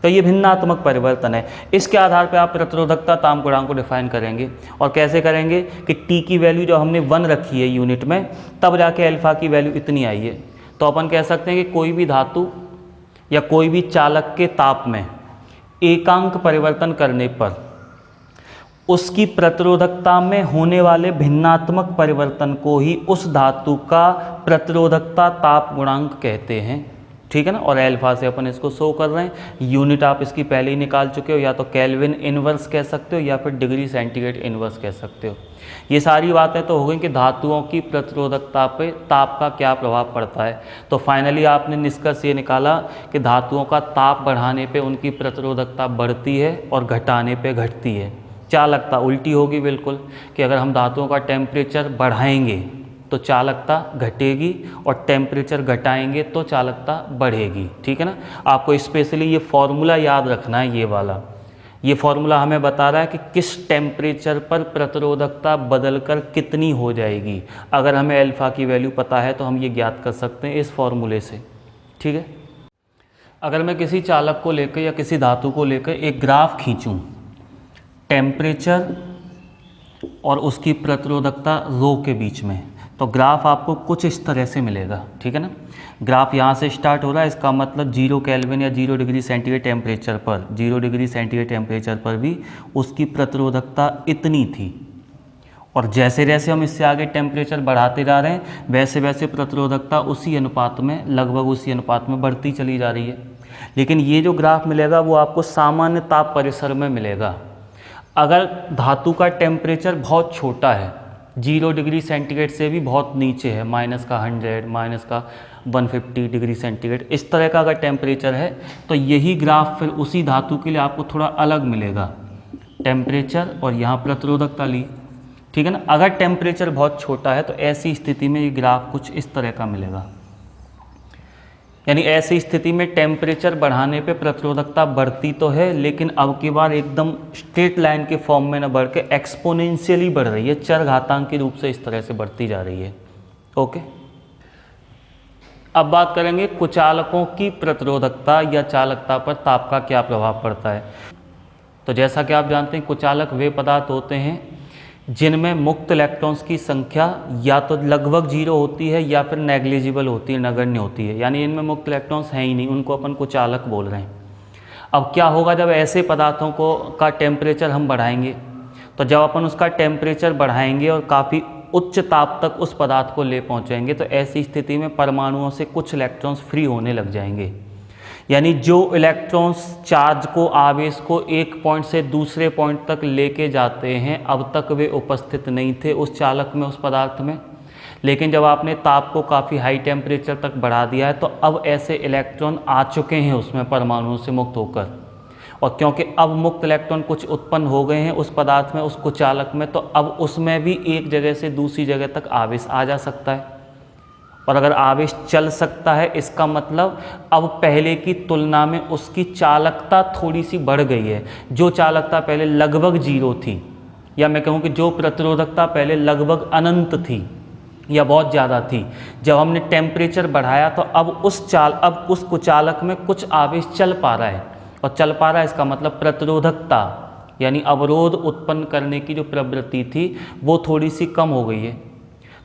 तो ये भिन्नात्मक परिवर्तन है। इसके आधार पर आप प्रतिरोधकता ताप गुणांक को डिफाइन करेंगे। और कैसे करेंगे कि टी की वैल्यू जो हमने 1 रखी है यूनिट में, तब जाके अल्फा की वैल्यू इतनी आई है। तो अपन कह सकते हैं कि कोई भी धातु या कोई भी चालक के ताप में एकांक परिवर्तन करने पर उसकी प्रतिरोधकता में होने वाले भिन्नात्मक परिवर्तन को ही उस धातु का प्रतिरोधकता ताप गुणांक कहते हैं। ठीक है ना। और अल्फा से अपन इसको शो कर रहे हैं। यूनिट आप इसकी पहले ही निकाल चुके हो, या तो केल्विन इनवर्स कह सकते हो या फिर डिग्री सेंटीग्रेड इनवर्स कह सकते हो। ये सारी बातें तो हो गई कि धातुओं की प्रतिरोधकता पे ताप का क्या प्रभाव पड़ता है। तो फाइनली आपने निष्कर्ष ये निकाला कि धातुओं का ताप बढ़ाने पे उनकी प्रतिरोधकता बढ़ती है और घटाने पे घटती है। चालकता उल्टी होगी बिल्कुल, कि अगर हम धातुओं का टेम्परेचर बढ़ाएंगे तो चालकता घटेगी और टेम्परेचर घटाएंगे तो चालकता बढ़ेगी। ठीक है ना। आपको स्पेशली ये फॉर्मूला याद रखना है, ये वाला। ये फॉर्मूला हमें बता रहा है कि किस टेम्परेचर पर प्रतिरोधकता बदलकर कितनी हो जाएगी। अगर हमें अल्फा की वैल्यू पता है तो हम ये ज्ञात कर सकते हैं इस फॉर्मूले से। ठीक है। अगर मैं किसी चालक को लेकर या किसी धातु को लेकर एक ग्राफ खींचूं, टेम्परेचर और उसकी प्रतिरोधकता रो के बीच में, तो ग्राफ आपको कुछ इस तरह से मिलेगा। ठीक है ना। ग्राफ यहाँ से स्टार्ट हो रहा है, इसका मतलब 0 केल्विन या 0 डिग्री सेंटीग्रेड टेम्परेचर पर, 0 डिग्री सेंटीग्रेड टेम्परेचर पर भी उसकी प्रतिरोधकता इतनी थी। और जैसे जैसे हम इससे आगे टेम्परेचर बढ़ाते जा रहे हैं वैसे वैसे प्रतिरोधकता उसी अनुपात में, लगभग उसी अनुपात में बढ़ती चली जा रही है। लेकिन ये जो ग्राफ मिलेगा वो आपको सामान्य ताप परिसर में मिलेगा। अगर धातु का टेम्परेचर बहुत छोटा है, 0 डिग्री सेंटीग्रेड से भी बहुत नीचे है, -100, -150 डिग्री सेंटीग्रेड, इस तरह का अगर टेम्परेचर है तो यही ग्राफ फिर उसी धातु के लिए आपको थोड़ा अलग मिलेगा। टेम्परेचर और यहाँ प्रतिरोधकता ली। ठीक है ना। अगर टेम्परेचर बहुत छोटा है तो ऐसी स्थिति में ये ग्राफ कुछ इस तरह का मिलेगा। यानी ऐसी स्थिति में टेम्परेचर बढ़ाने पे प्रतिरोधकता बढ़ती तो है, लेकिन अब की बार एकदम स्ट्रेट लाइन के फॉर्म में न बढ़ के एक्सपोनेंशियली बढ़ रही है, चरघातांकी रूप से इस तरह से बढ़ती जा रही है। ओके। अब बात करेंगे कुचालकों की प्रतिरोधकता या चालकता पर ताप का क्या प्रभाव पड़ता है। तो जैसा कि आप जानते हैं, कुचालक वे पदार्थ होते हैं जिनमें मुक्त इलेक्ट्रॉन्स की संख्या या तो लगभग 0 होती है या फिर नेग्लिजिबल होती है, नगण्य होती है। यानी इनमें मुक्त इलेक्ट्रॉन्स हैं ही नहीं, उनको अपन कुचालक बोल रहे हैं। अब क्या होगा जब ऐसे पदार्थों का टेम्परेचर हम बढ़ाएंगे, तो जब अपन उसका टेम्परेचर बढ़ाएंगे और काफ़ी उच्च ताप तक उस पदार्थ को ले पहुँचेंगे तो ऐसी स्थिति में परमाणुओं से कुछ इलेक्ट्रॉन्स फ्री होने लग जाएंगे। यानी जो इलेक्ट्रॉन्स चार्ज को, आवेश को एक पॉइंट से दूसरे पॉइंट तक लेके जाते हैं, अब तक वे उपस्थित नहीं थे उस चालक में, उस पदार्थ में। लेकिन जब आपने ताप को काफ़ी हाई टेम्परेचर तक बढ़ा दिया है तो अब ऐसे इलेक्ट्रॉन आ चुके हैं उसमें परमाणुओं से मुक्त होकर। और क्योंकि अब मुक्त इलेक्ट्रॉन कुछ उत्पन्न हो गए हैं उस पदार्थ में, उस कुचालक में, तो अब उसमें भी एक जगह से दूसरी जगह तक आवेश आ जा सकता है। और अगर आवेश चल सकता है इसका मतलब अब पहले की तुलना में उसकी चालकता थोड़ी सी बढ़ गई है। जो चालकता पहले लगभग 0 थी, या मैं कहूँ कि जो प्रतिरोधकता पहले लगभग अनंत थी या बहुत ज़्यादा थी, जब हमने टेम्परेचर बढ़ाया तो अब उस कुचालक में कुछ आवेश चल पा रहा है। और चल पा रहा है इसका मतलब प्रतिरोधकता यानी अवरोध उत्पन्न करने की जो प्रवृत्ति थी वो थोड़ी सी कम हो गई है।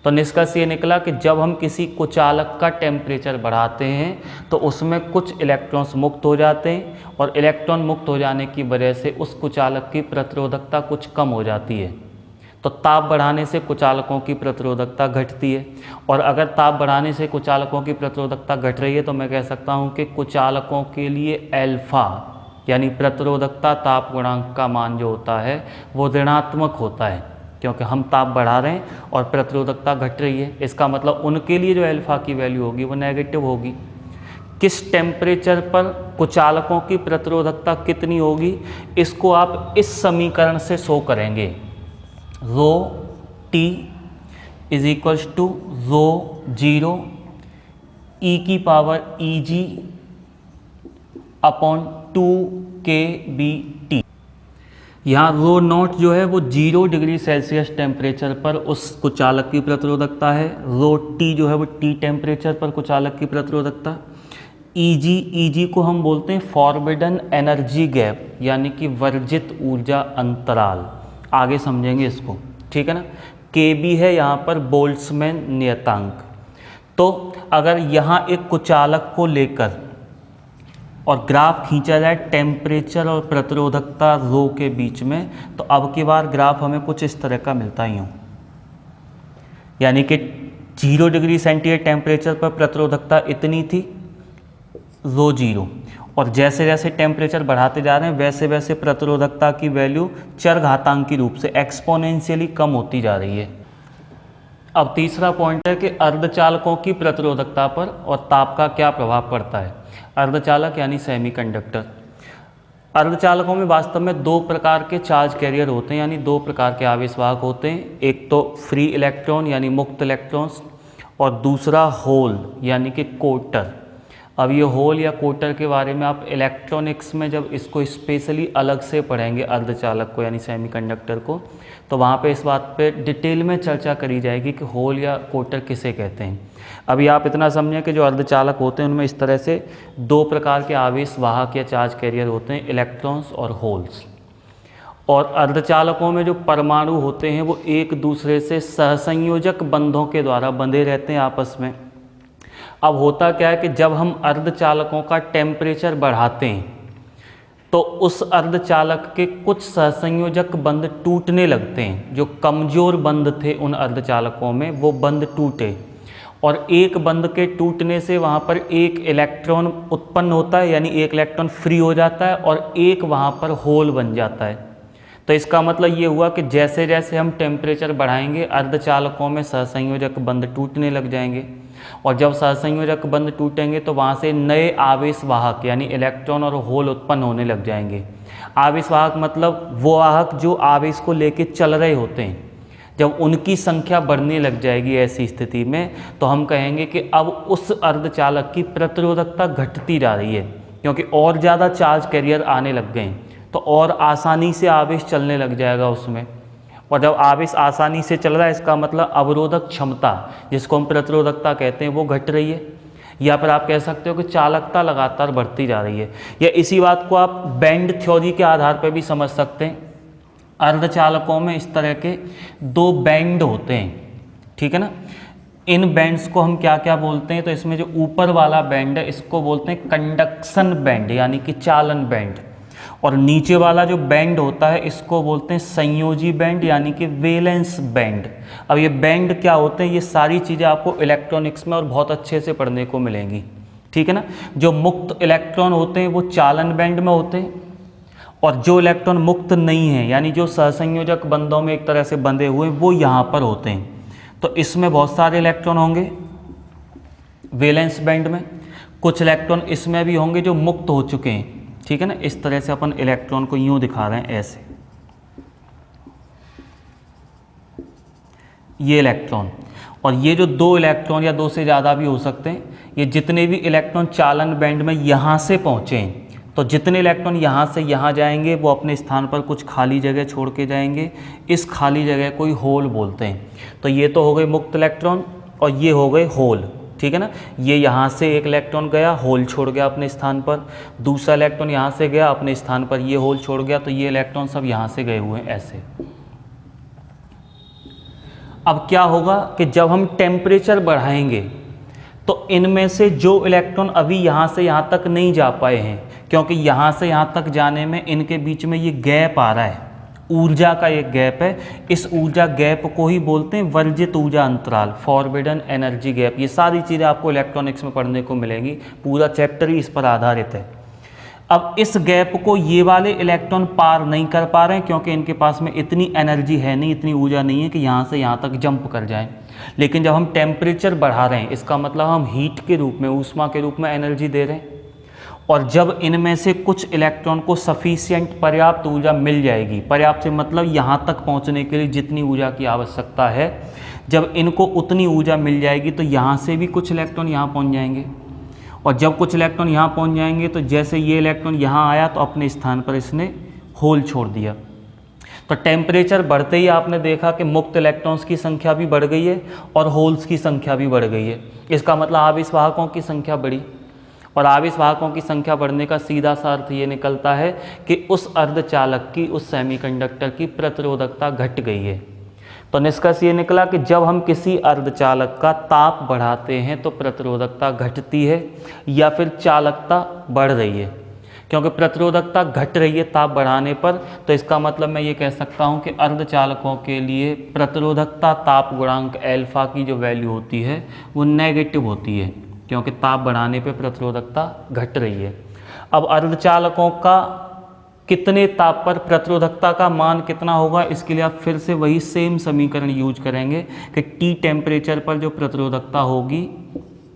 तो निष्कर्ष ये निकला कि जब हम किसी कुचालक का टेम्परेचर बढ़ाते हैं तो उसमें कुछ इलेक्ट्रॉन्स मुक्त हो जाते हैं, और इलेक्ट्रॉन मुक्त हो जाने की वजह से उस कुचालक की प्रतिरोधकता कुछ कम हो जाती है। तो ताप बढ़ाने से कुचालकों की प्रतिरोधकता घटती है। और अगर ताप बढ़ाने से कुचालकों की प्रतिरोधकता घट रही है तो मैं कह सकता हूँ कि कुचालकों के लिए अल्फा यानी प्रतिरोधकता ताप गुणांक का मान जो होता है वो ऋणात्मक होता है। क्योंकि हम ताप बढ़ा रहे हैं और प्रतिरोधकता घट रही है। इसका मतलब उनके लिए जो अल्फा की वैल्यू होगी वो नेगेटिव होगी। किस टेम्परेचर पर कुचालकों की प्रतिरोधकता कितनी होगी, इसको आप इस समीकरण से शो करेंगे। Rho T is equals to rho zero e की पावर ई जी अपॉन 2kBT। यहाँ रो नॉट जो है वो 0 डिग्री सेल्सियस टेम्परेचर पर उस कुचालक की प्रतिरोधकता है। रो टी जो है वो टी टेम्परेचर पर कुचालक की प्रतिरोधकता। ईजी को हम बोलते हैं फॉरबिडन एनर्जी गैप, यानी कि वर्जित ऊर्जा अंतराल। आगे समझेंगे इसको, ठीक है ना। केबी है यहाँ पर बोल्ट्जमैन नियतांक। तो अगर यहाँ एक कुचालक को लेकर और ग्राफ खींचा जाए टेम्परेचर और प्रतिरोधकता रो के बीच में, तो अब की बार ग्राफ हमें कुछ इस तरह का मिलता ही हो, यानी कि 0 डिग्री सेंटीग्रेड टेम्परेचर पर प्रतिरोधकता इतनी थी रो जीरो, और जैसे जैसे टेम्परेचर बढ़ाते जा रहे हैं वैसे वैसे प्रतिरोधकता की वैल्यू चरघातांकी रूप से एक्सपोनेंशियली कम होती जा रही है। अब तीसरा पॉइंट है कि अर्धचालकों की प्रतिरोधकता पर और ताप का क्या प्रभाव पड़ता है। अर्धचालक यानी सेमीकंडक्टर। अर्धचालकों में वास्तव में 2 प्रकार के चार्ज कैरियर होते हैं, यानी 2 प्रकार के आवेशवाहक होते हैं। एक तो फ्री इलेक्ट्रॉन यानी मुक्त इलेक्ट्रॉन्स, और दूसरा होल यानी कि कोटर। अब ये होल या कोटर के बारे में आप इलेक्ट्रॉनिक्स में जब इसको स्पेशली अलग से पढ़ेंगे अर्धचालक को यानी सेमीकंडक्टर को, तो वहाँ पे इस बात पे डिटेल में चर्चा करी जाएगी कि होल या कोटर किसे कहते हैं। अभी आप इतना समझें कि जो अर्धचालक होते हैं उनमें इस तरह से 2 प्रकार के आवेशवाहक या चार्ज कैरियर होते हैं, इलेक्ट्रॉन्स और होल्स। और अर्धचालकों में जो परमाणु होते हैं वो एक दूसरे से सहसंयोजक बंधों के द्वारा बंधे रहते हैं आपस में। अब होता क्या है कि जब हम अर्धचालकों का टेम्परेचर बढ़ाते हैं तो उस अर्धचालक के कुछ सहसंयोजक बंध टूटने लगते हैं। जो कमज़ोर बंध थे उन अर्धचालकों में वो बंध टूटे, और एक बंध के टूटने से वहाँ पर एक इलेक्ट्रॉन उत्पन्न होता है, यानी एक इलेक्ट्रॉन फ्री हो जाता है और एक वहाँ पर होल बन जाता है। तो इसका मतलब ये हुआ कि जैसे जैसे हम टेम्परेचर बढ़ाएंगे अर्धचालकों में सहसंयोजक बंध टूटने लग जाएंगे, और जब सहसंयोजक बंध टूटेंगे तो वहाँ से नए आवेशवाहक यानी इलेक्ट्रॉन और होल उत्पन्न होने लग जाएंगे। आवेशवाहक मतलब वो वाहक जो आवेश को लेके चल रहे होते हैं। जब उनकी संख्या बढ़ने लग जाएगी ऐसी स्थिति में, तो हम कहेंगे कि अब उस अर्धचालक की प्रतिरोधकता घटती जा रही है, क्योंकि और ज़्यादा चार्ज कैरियर आने लग गए हैं, तो और आसानी से आवेश चलने लग जाएगा उसमें। और जब आवेश आसानी से चल रहा है इसका मतलब अवरोधक क्षमता, जिसको हम प्रतिरोधकता कहते हैं, वो घट रही है। या फिर आप कह सकते हो कि चालकता लगातार बढ़ती जा रही है। या इसी बात को आप बैंड थ्योरी के आधार पर भी समझ सकते हैं। अर्धचालकों में इस तरह के 2 बैंड होते हैं, ठीक है ना। इन बैंड्स को हम क्या क्या बोलते हैं, तो इसमें जो ऊपर वाला बैंड है इसको बोलते हैं कंडक्शन बैंड यानी कि चालन बैंड, और नीचे वाला जो बैंड होता है इसको बोलते हैं संयोजी बैंड यानी कि वैलेंस बैंड। अब ये बैंड क्या होते हैं, ये सारी चीज़ें आपको इलेक्ट्रॉनिक्स में और बहुत अच्छे से पढ़ने को मिलेंगी, ठीक है ना। जो मुक्त इलेक्ट्रॉन होते हैं वो चालन बैंड में होते हैं, और जो इलेक्ट्रॉन मुक्त नहीं है यानी जो सहसंयोजक बंधों में एक तरह से बंधे हुए वो यहाँ पर होते हैं। तो इसमें बहुत सारे इलेक्ट्रॉन होंगे वैलेंस बैंड में, कुछ इलेक्ट्रॉन इसमें भी होंगे जो मुक्त हो चुके हैं, ठीक है ना। इस तरह से अपन इलेक्ट्रॉन को यूं दिखा रहे हैं ऐसे, ये इलेक्ट्रॉन, और ये जो 2 इलेक्ट्रॉन या 2 से ज़्यादा भी हो सकते हैं, ये जितने भी इलेक्ट्रॉन चालन बैंड में यहाँ से पहुँचे हैं, तो जितने इलेक्ट्रॉन यहाँ से यहाँ जाएंगे वो अपने स्थान पर कुछ खाली जगह छोड़ के जाएंगे। इस खाली जगह को ही होल बोलते हैं। तो ये तो हो गए मुक्त इलेक्ट्रॉन और ये हो गए होल, ठीक है ना। ये यहाँ से एक इलेक्ट्रॉन गया, होल छोड़ गया अपने स्थान पर, दूसरा इलेक्ट्रॉन यहाँ से गया अपने स्थान पर, ये होल छोड़ गया, तो ये इलेक्ट्रॉन सब यहाँ से गए हुए हैं ऐसे। अब क्या होगा कि जब हम टेम्परेचर बढ़ाएंगे तो इनमें से जो इलेक्ट्रॉन अभी यहाँ से यहाँ तक नहीं जा पाए हैं, क्योंकि यहाँ से यहाँ तक जाने में इनके बीच में ये गैप आ रहा है, ऊर्जा का एक गैप है, इस ऊर्जा गैप को ही बोलते हैं वर्जित ऊर्जा अंतराल, फॉरबिडन एनर्जी गैप। ये सारी चीज़ें आपको इलेक्ट्रॉनिक्स में पढ़ने को मिलेंगी, पूरा चैप्टर ही इस पर आधारित है। अब इस गैप को ये वाले इलेक्ट्रॉन पार नहीं कर पा रहे हैं क्योंकि इनके पास में इतनी एनर्जी है नहीं, इतनी ऊर्जा नहीं है कि यहाँ से यहाँ तक जंप कर जाएं। लेकिन जब हम टेम्परेचर बढ़ा रहे हैं, इसका मतलब हम हीट के रूप में, ऊष्मा के रूप में एनर्जी दे रहे हैं। और जब इनमें से कुछ इलेक्ट्रॉन को सफिशिएंट पर्याप्त ऊर्जा मिल जाएगी, पर्याप्त से मतलब यहाँ तक पहुँचने के लिए जितनी ऊर्जा की आवश्यकता है, जब इनको उतनी ऊर्जा मिल जाएगी तो यहाँ से भी कुछ इलेक्ट्रॉन यहाँ पहुँच जाएंगे। और जब कुछ इलेक्ट्रॉन यहाँ पहुँच जाएंगे तो जैसे ये इलेक्ट्रॉन यहाँ आया तो अपने स्थान पर इसने होल छोड़ दिया। तो टेम्परेचर बढ़ते ही आपने देखा कि मुक्त इलेक्ट्रॉन्स की संख्या भी बढ़ गई है और होल्स की संख्या भी बढ़ गई है। इसका मतलब आवेशवाहकों की संख्या बढ़ी, और आवेशवाहकों की संख्या बढ़ने का सीधा सा अर्थ ये निकलता है कि उस अर्धचालक की, उस सेमीकंडक्टर की प्रतिरोधकता घट गई है। तो निष्कर्ष ये निकला कि जब हम किसी अर्धचालक का ताप बढ़ाते हैं तो प्रतिरोधकता घटती है या फिर चालकता बढ़ रही है। क्योंकि प्रतिरोधकता घट रही है ताप बढ़ाने पर, तो इसका मतलब मैं ये कह सकता हूँ कि अर्धचालकों के लिए प्रतिरोधकता ताप गुणांक एल्फा की जो वैल्यू होती है वो नेगेटिव होती है, क्योंकि ताप बढ़ाने पे प्रतिरोधकता घट रही है। अब अर्धचालकों का कितने ताप पर प्रतिरोधकता का मान कितना होगा, इसके लिए आप फिर से वही सेम समीकरण यूज करेंगे कि T टेम्परेचर पर जो प्रतिरोधकता होगी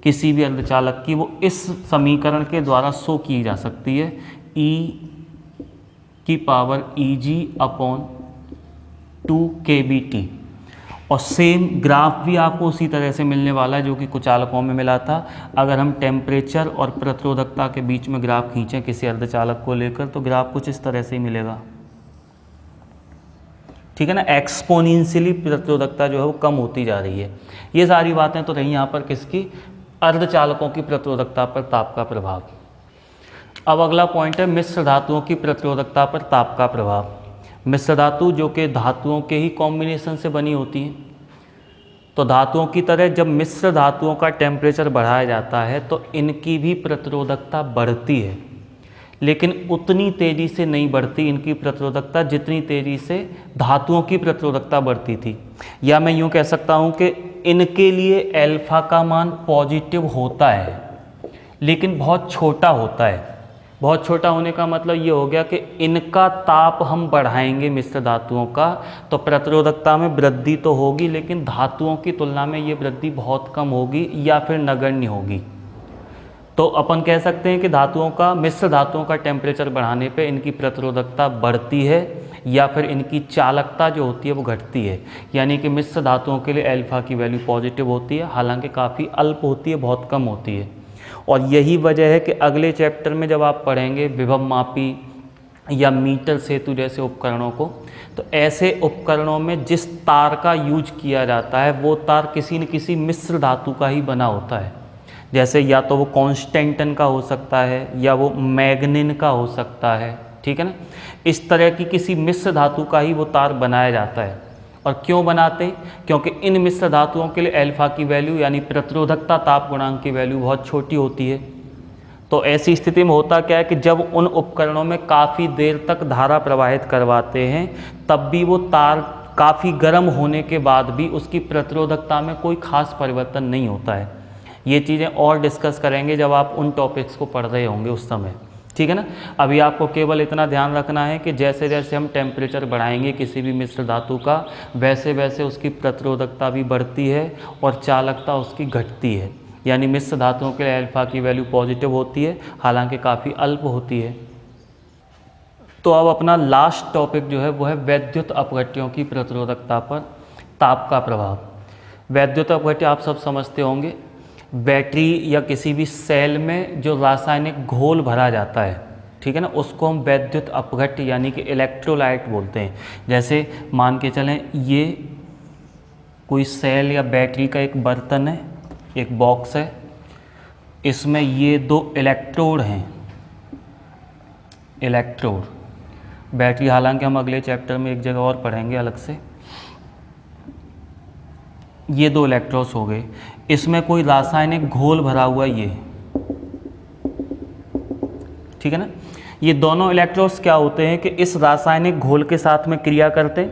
किसी भी अर्धचालक की, वो इस समीकरण के द्वारा शो की जा सकती है, e⁻²kBT। और सेम ग्राफ भी आपको उसी तरह से मिलने वाला है जो कि कुचालकों में मिला था। अगर हम टेम्परेचर और प्रतिरोधकता के बीच में ग्राफ खींचें किसी अर्धचालक को लेकर तो ग्राफ कुछ इस तरह से ही मिलेगा, ठीक है ना। एक्सपोनेंशियली प्रतिरोधकता जो है वो कम होती जा रही है। ये सारी बातें तो रही यहाँ पर किसकी, अर्धचालकों की प्रतिरोधकता पर ताप का प्रभाव। अब अगला पॉइंट है मिश्र धातुओं की प्रतिरोधकता पर ताप का प्रभाव। मिश्र धातु जो कि धातुओं के ही कॉम्बिनेशन से बनी होती हैं, तो धातुओं की तरह जब मिश्र धातुओं का टेम्परेचर बढ़ाया जाता है तो इनकी भी प्रतिरोधकता बढ़ती है, लेकिन उतनी तेज़ी से नहीं बढ़ती इनकी प्रतिरोधकता जितनी तेज़ी से धातुओं की प्रतिरोधकता बढ़ती थी। या मैं यूँ कह सकता हूँ कि इनके लिए एल्फा का मान पॉजिटिव होता है, लेकिन बहुत छोटा होता है। बहुत छोटा होने का मतलब ये हो गया कि इनका ताप हम बढ़ाएंगे मिश्र धातुओं का तो प्रतिरोधकता में वृद्धि तो होगी, लेकिन धातुओं की तुलना में ये वृद्धि बहुत कम होगी या फिर नगण्य होगी। तो अपन कह सकते हैं कि धातुओं का, मिश्र धातुओं का टेम्परेचर बढ़ाने पे इनकी प्रतिरोधकता बढ़ती है या फिर इनकी चालकता जो होती है वो घटती है। यानी कि मिश्र धातुओं के लिए एल्फा की वैल्यू पॉजिटिव होती है, हालांकि काफ़ी अल्प होती है, बहुत कम होती है। और यही वजह है कि अगले चैप्टर में जब आप पढ़ेंगे विभवमापी या मीटर सेतु जैसे उपकरणों को, तो ऐसे उपकरणों में जिस तार का यूज किया जाता है वो तार किसी न किसी मिश्र धातु का ही बना होता है। जैसे या तो वो कॉन्स्टेंटन का हो सकता है या वो मैग्नीन का हो सकता है, ठीक है ना। इस तरह की किसी मिश्र धातु का ही वो तार बनाया जाता है। और क्यों बनाते हैं, क्योंकि इन मिश्र धातुओं के लिए एल्फा की वैल्यू यानी प्रतिरोधकता ताप गुणांक की वैल्यू बहुत छोटी होती है। तो ऐसी स्थिति में होता क्या है कि जब उन उपकरणों में काफ़ी देर तक धारा प्रवाहित करवाते हैं तब भी वो तार काफ़ी गर्म होने के बाद भी उसकी प्रतिरोधकता में कोई खास परिवर्तन नहीं होता है। ये चीज़ें और डिस्कस करेंगे जब आप उन टॉपिक्स को पढ़ रहे होंगे उस समय, ठीक है ना। अभी आपको केवल इतना ध्यान रखना है कि जैसे जैसे हम टेम्परेचर बढ़ाएंगे किसी भी मिश्र धातु का, वैसे वैसे उसकी प्रतिरोधकता भी बढ़ती है और चालकता उसकी घटती है। यानी मिश्र धातुओं के लिए एल्फा की वैल्यू पॉजिटिव होती है, हालांकि काफ़ी अल्प होती है। तो अब अपना लास्ट टॉपिक जो है वो है वैद्युत अपघट्यों की प्रतिरोधकता पर ताप का प्रभाव। वैद्युत अपघट्य आप सब समझते होंगे, बैटरी या किसी भी सेल में जो रासायनिक घोल भरा जाता है, ठीक है ना, उसको हम वैद्युत अपघट्य यानी कि इलेक्ट्रोलाइट बोलते हैं। जैसे मान के चलें ये कोई सेल या बैटरी का एक बर्तन है, एक बॉक्स है, इसमें ये दो इलेक्ट्रोड हैं, इलेक्ट्रोड। बैटरी हालांकि हम अगले चैप्टर में एक जगह और पढ़ेंगे अलग से। ये दो इलेक्ट्रोड्स हो गए, इसमें कोई रासायनिक घोल भरा हुआ ये, ठीक है ना। ये दोनों इलेक्ट्रोड्स क्या होते हैं कि इस रासायनिक घोल के साथ में क्रिया करते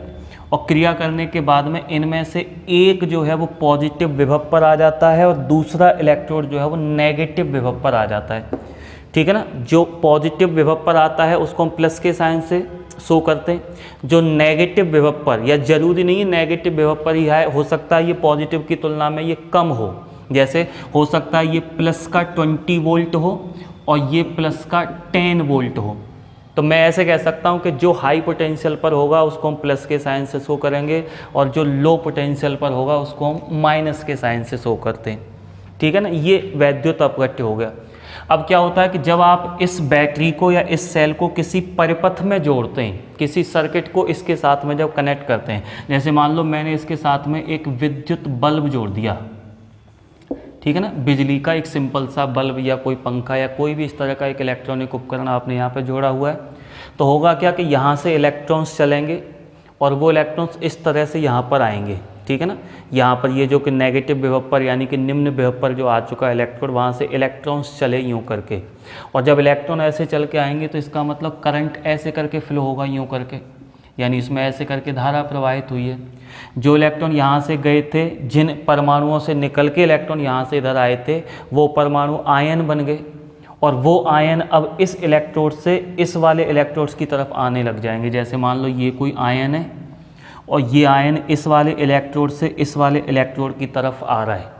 और क्रिया करने के बाद में इनमें से एक जो है वो पॉजिटिव विभव पर आ जाता है और दूसरा इलेक्ट्रोड जो है वो नेगेटिव विभव पर आ जाता है, ठीक है ना। जो पॉजिटिव विभव पर आता है उसको हम प्लस के साइन से शो करते हैं, जो नेगेटिव विभव पर, या जरूरी नहीं है नेगेटिव विभव पर ही है, हो सकता है ये पॉजिटिव की तुलना में ये कम हो, जैसे हो सकता है ये प्लस का 20 वोल्ट हो और ये प्लस का 10 वोल्ट हो। तो मैं ऐसे कह सकता हूँ कि जो हाई पोटेंशियल पर होगा उसको हम प्लस के साइन से शो करेंगे और जो लो पोटेंशियल पर होगा उसको हम माइनस के साइन से शो करते हैं, ठीक है ना। ये वैद्युत अपघट्य हो गया। अब क्या होता है कि जब आप इस बैटरी को या इस सेल को किसी परिपथ में जोड़ते हैं, किसी सर्किट को इसके साथ में जब कनेक्ट करते हैं, जैसे मान लो मैंने इसके साथ में एक विद्युत बल्ब जोड़ दिया, ठीक है ना, बिजली का एक सिंपल सा बल्ब या कोई पंखा या कोई भी इस तरह का एक इलेक्ट्रॉनिक उपकरण आपने यहाँ पे जोड़ा हुआ है, तो होगा क्या कि यहाँ से इलेक्ट्रॉन्स चलेंगे और वो इलेक्ट्रॉन्स इस तरह से यहाँ पर आएंगे, ठीक है ना। यहाँ पर ये जो कि नेगेटिव विभव पर यानी कि निम्न विभव पर जो आ चुका है इलेक्ट्रोड, वहाँ से इलेक्ट्रॉन्स चले यूँ करके, और जब इलेक्ट्रॉन ऐसे चल के आएंगे तो इसका मतलब करंट ऐसे करके फ्लो होगा यूँ करके, यानी इसमें ऐसे करके धारा प्रवाहित हुई है। जो इलेक्ट्रॉन यहाँ से गए थे, जिन परमाणुओं से निकल के इलेक्ट्रॉन यहाँ से इधर आए थे, वो परमाणु आयन बन गए और वो आयन अब इस इलेक्ट्रोड से इस वाले इलेक्ट्रोड्स की तरफ आने लग जाएंगे। जैसे मान लो ये कोई आयन है और ये आयन इस वाले इलेक्ट्रोड से इस वाले इलेक्ट्रोड की तरफ आ रहा है।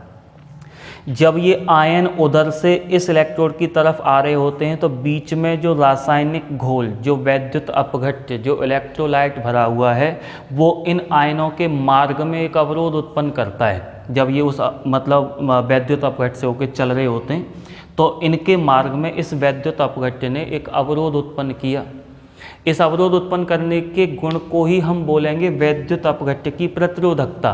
जब ये आयन उधर से इस इलेक्ट्रोड की तरफ आ रहे होते हैं तो बीच में जो रासायनिक घोल, जो वैद्युत अपघट्य, जो इलेक्ट्रोलाइट भरा हुआ है, वो इन आयनों के मार्ग में एक अवरोध उत्पन्न करता है। जब ये उस मतलब वैद्युत अपघट्य से होकर चल रहे होते हैं तो इनके मार्ग में इस वैद्युत अपघट्य ने एक अवरोध उत्पन्न किया। इस अवरोध उत्पन्न करने के गुण को ही हम बोलेंगे वैद्युत अपघट्य की प्रतिरोधकता।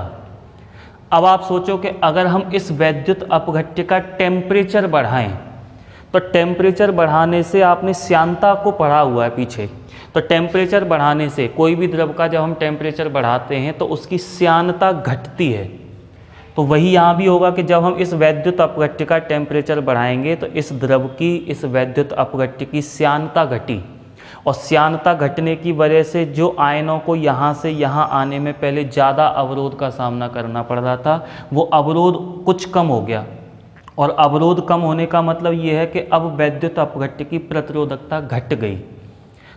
अब आप सोचो कि अगर हम इस वैद्युत अपघट्य का टेम्परेचर बढ़ाएं, तो टेम्परेचर बढ़ाने से, आपने श्यानता को पढ़ा हुआ है पीछे, तो टेम्परेचर बढ़ाने से कोई भी द्रव का जब हम टेम्परेचर बढ़ाते हैं तो उसकी श्यानता घटती है। तो वही यहाँ भी होगा कि जब हम इस वैद्युत अपघट्य का टेम्परेचर बढ़ाएंगे तो इस द्रव की, इस वैद्युत अपघट्य की श्यानता घटी, और श्यानता घटने की वजह से जो आयनों को यहाँ से यहाँ आने में पहले ज़्यादा अवरोध का सामना करना पड़ रहा था, वो अवरोध कुछ कम हो गया। और अवरोध कम होने का मतलब ये है कि अब वैद्युत अपघट्य की प्रतिरोधकता घट गई।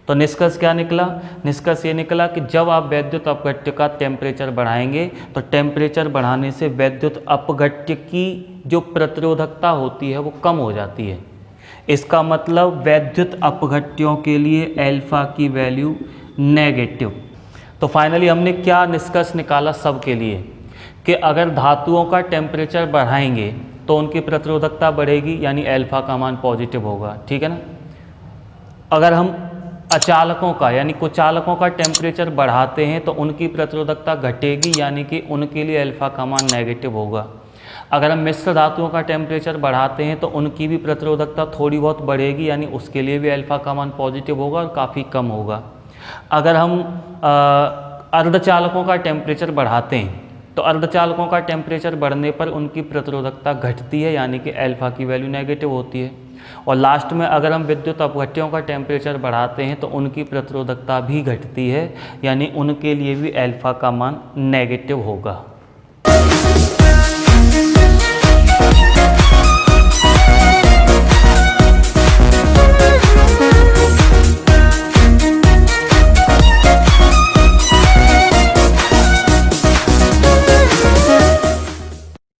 तो निष्कर्ष क्या निकला? निष्कर्ष ये निकला कि जब आप वैद्युत अपघट्य का टेम्परेचर बढ़ाएंगे तो टेम्परेचर बढ़ाने से वैद्युत अपघट्य की जो प्रतिरोधकता होती है वो कम हो जाती है। इसका मतलब वैद्युत अपघट्यों के लिए अल्फा की वैल्यू नेगेटिव। तो फाइनली हमने क्या निष्कर्ष निकाला सब के लिए कि अगर धातुओं का टेम्परेचर बढ़ाएंगे तो उनकी प्रतिरोधकता बढ़ेगी, यानी अल्फा का मान पॉजिटिव होगा, ठीक है ना। अगर हम अचालकों का यानी कुचालकों का टेम्परेचर बढ़ाते हैं तो उनकी प्रतिरोधकता घटेगी, यानी कि उनके लिए अल्फा का मान नेगेटिव होगा। अगर हम मिश्र धातुओं का टेम्परेचर बढ़ाते हैं तो उनकी भी प्रतिरोधकता थोड़ी बहुत बढ़ेगी, यानी उसके लिए भी अल्फा का मान पॉजिटिव होगा और काफ़ी कम होगा। अगर हम अर्धचालकों का टेम्परेचर बढ़ाते हैं तो अर्धचालकों का टेम्परेचर बढ़ने पर उनकी प्रतिरोधकता घटती है, यानी कि अल्फा की वैल्यू नेगेटिव होती है। और लास्ट में अगर हम विद्युत अपघट्यों का टेम्परेचर बढ़ाते हैं तो उनकी प्रतिरोधकता भी घटती है, यानी उनके लिए भी अल्फा का मान नेगेटिव होगा।